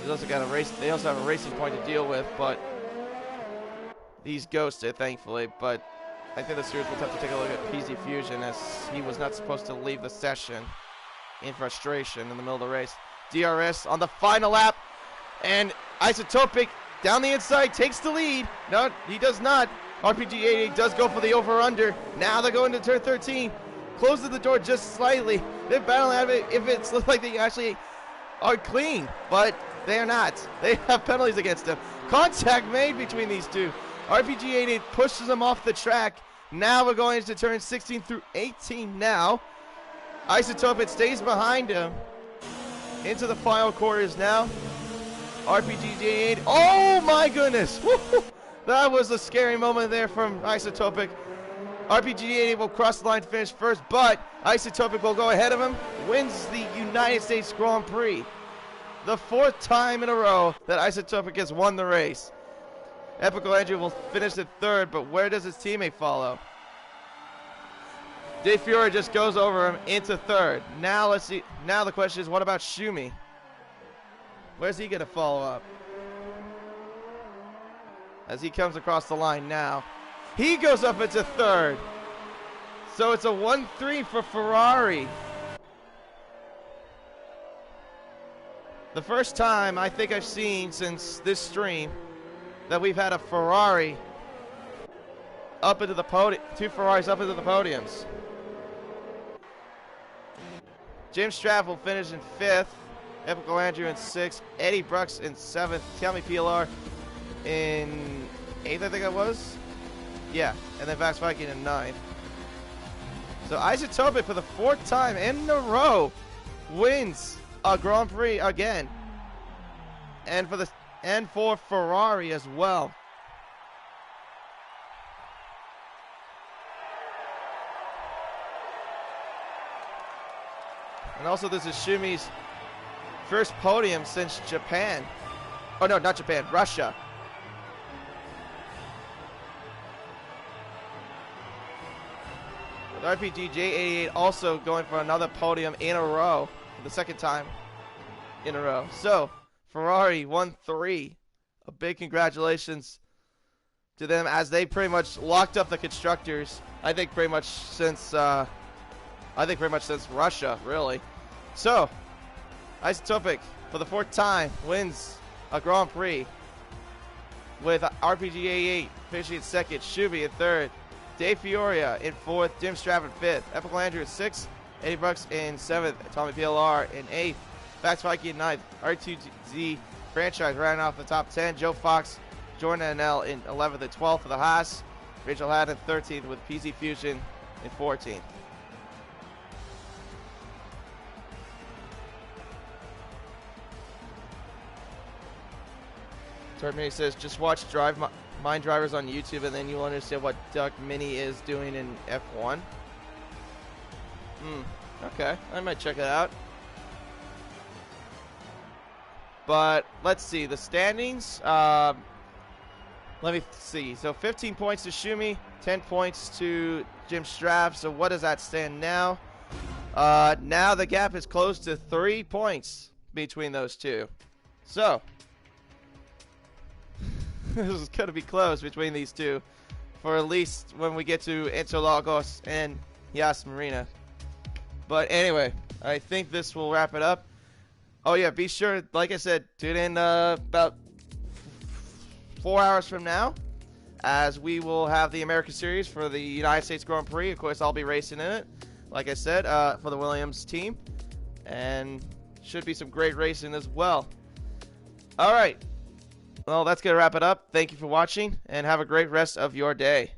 He's also got they also have a racing point to deal with, but he's ghosted, thankfully. But I think the series will have to take a look at PZ Fusion, as he was not supposed to leave the session in frustration in the middle of the race. DRS on the final lap, and Isotopic down the inside takes the lead. No, he does not. RPG 88 does go for the over-under. Now they're going to turn 13. Closes the door just slightly. They're battling out of it if it looks like they actually are clean, but they are not. They have penalties against them. Contact made between these two. RPG 88 pushes them off the track. Now we're going into turn 16 through 18 now. Isotope, it stays behind him. Into the final quarters now. RPG 88. Oh my goodness! Woo-hoo. That was a scary moment there from Isotopic. RPG 88 will cross the line to finish first, but Isotopic will go ahead of him, wins the United States Grand Prix. The 4th time in a row that Isotopic has won the race. Epical Andrew will finish in 3rd, but where does his teammate follow? De Fiore just goes over him into 3rd. Now let's see. Now the question is, what about Shumi? Where's he gonna follow up? As he comes across the line now. He goes up into 3rd. So it's a 1-3 for Ferrari. The first time I think I've seen since this stream that we've had a Ferrari up into the podium, 2 Ferraris up into the podiums. Jim Straff will finish in 5th. Epical Andrew in 6th. Eddie Brooks in 7th. Tell me PLR in 8th, I think it was. Yeah, and then Vax Viking in 9th. So Isotopic for the 4th time in a row wins a Grand Prix again. And for Ferrari as well. And also this is Shumi's first podium since Japan. Oh no, not Japan, Russia. With RPG J88 also going for another podium in a row for the 2nd time in a row. So Ferrari 1-3. A big congratulations to them as they pretty much locked up the constructors. I think pretty much since Russia, really. So Isotopic for the 4th time wins a Grand Prix with RPG 88 finishing in 2nd, Shuby in 3rd, Dave Fioria in 4th, Jim Straff in 5th, Epical Andrew in 6th, Eddie Brooks in 7th, Tommy PLR in 8th, Vax Viking in 9th, R2Z franchise rounding off the top 10, Joe Fox, Jordan NL in 11th and 12th for the Haas, Rachel Haddon 13th with PC Fusion in 14th. Mini says, just watch Mind Drivers on YouTube and then you'll understand what Duck Mini is doing in F1. Okay, I might check it out. But let's see, the standings. Let me see. So 15 points to Shumi, 10 points to Jim Straff. So what does that stand now? Now the gap is close to 3 points between those two. So this is going to be close between these two for at least when we get to Interlagos and Yas Marina. But anyway, I think this will wrap it up. Oh yeah, be sure, like I said, tune in about 4 hours from now as we will have the American Series for the United States Grand Prix. Of course, I'll be racing in it, like I said, for the Williams team. And should be some great racing as well. All right. Well, that's going to wrap it up. Thank you for watching, and have a great rest of your day.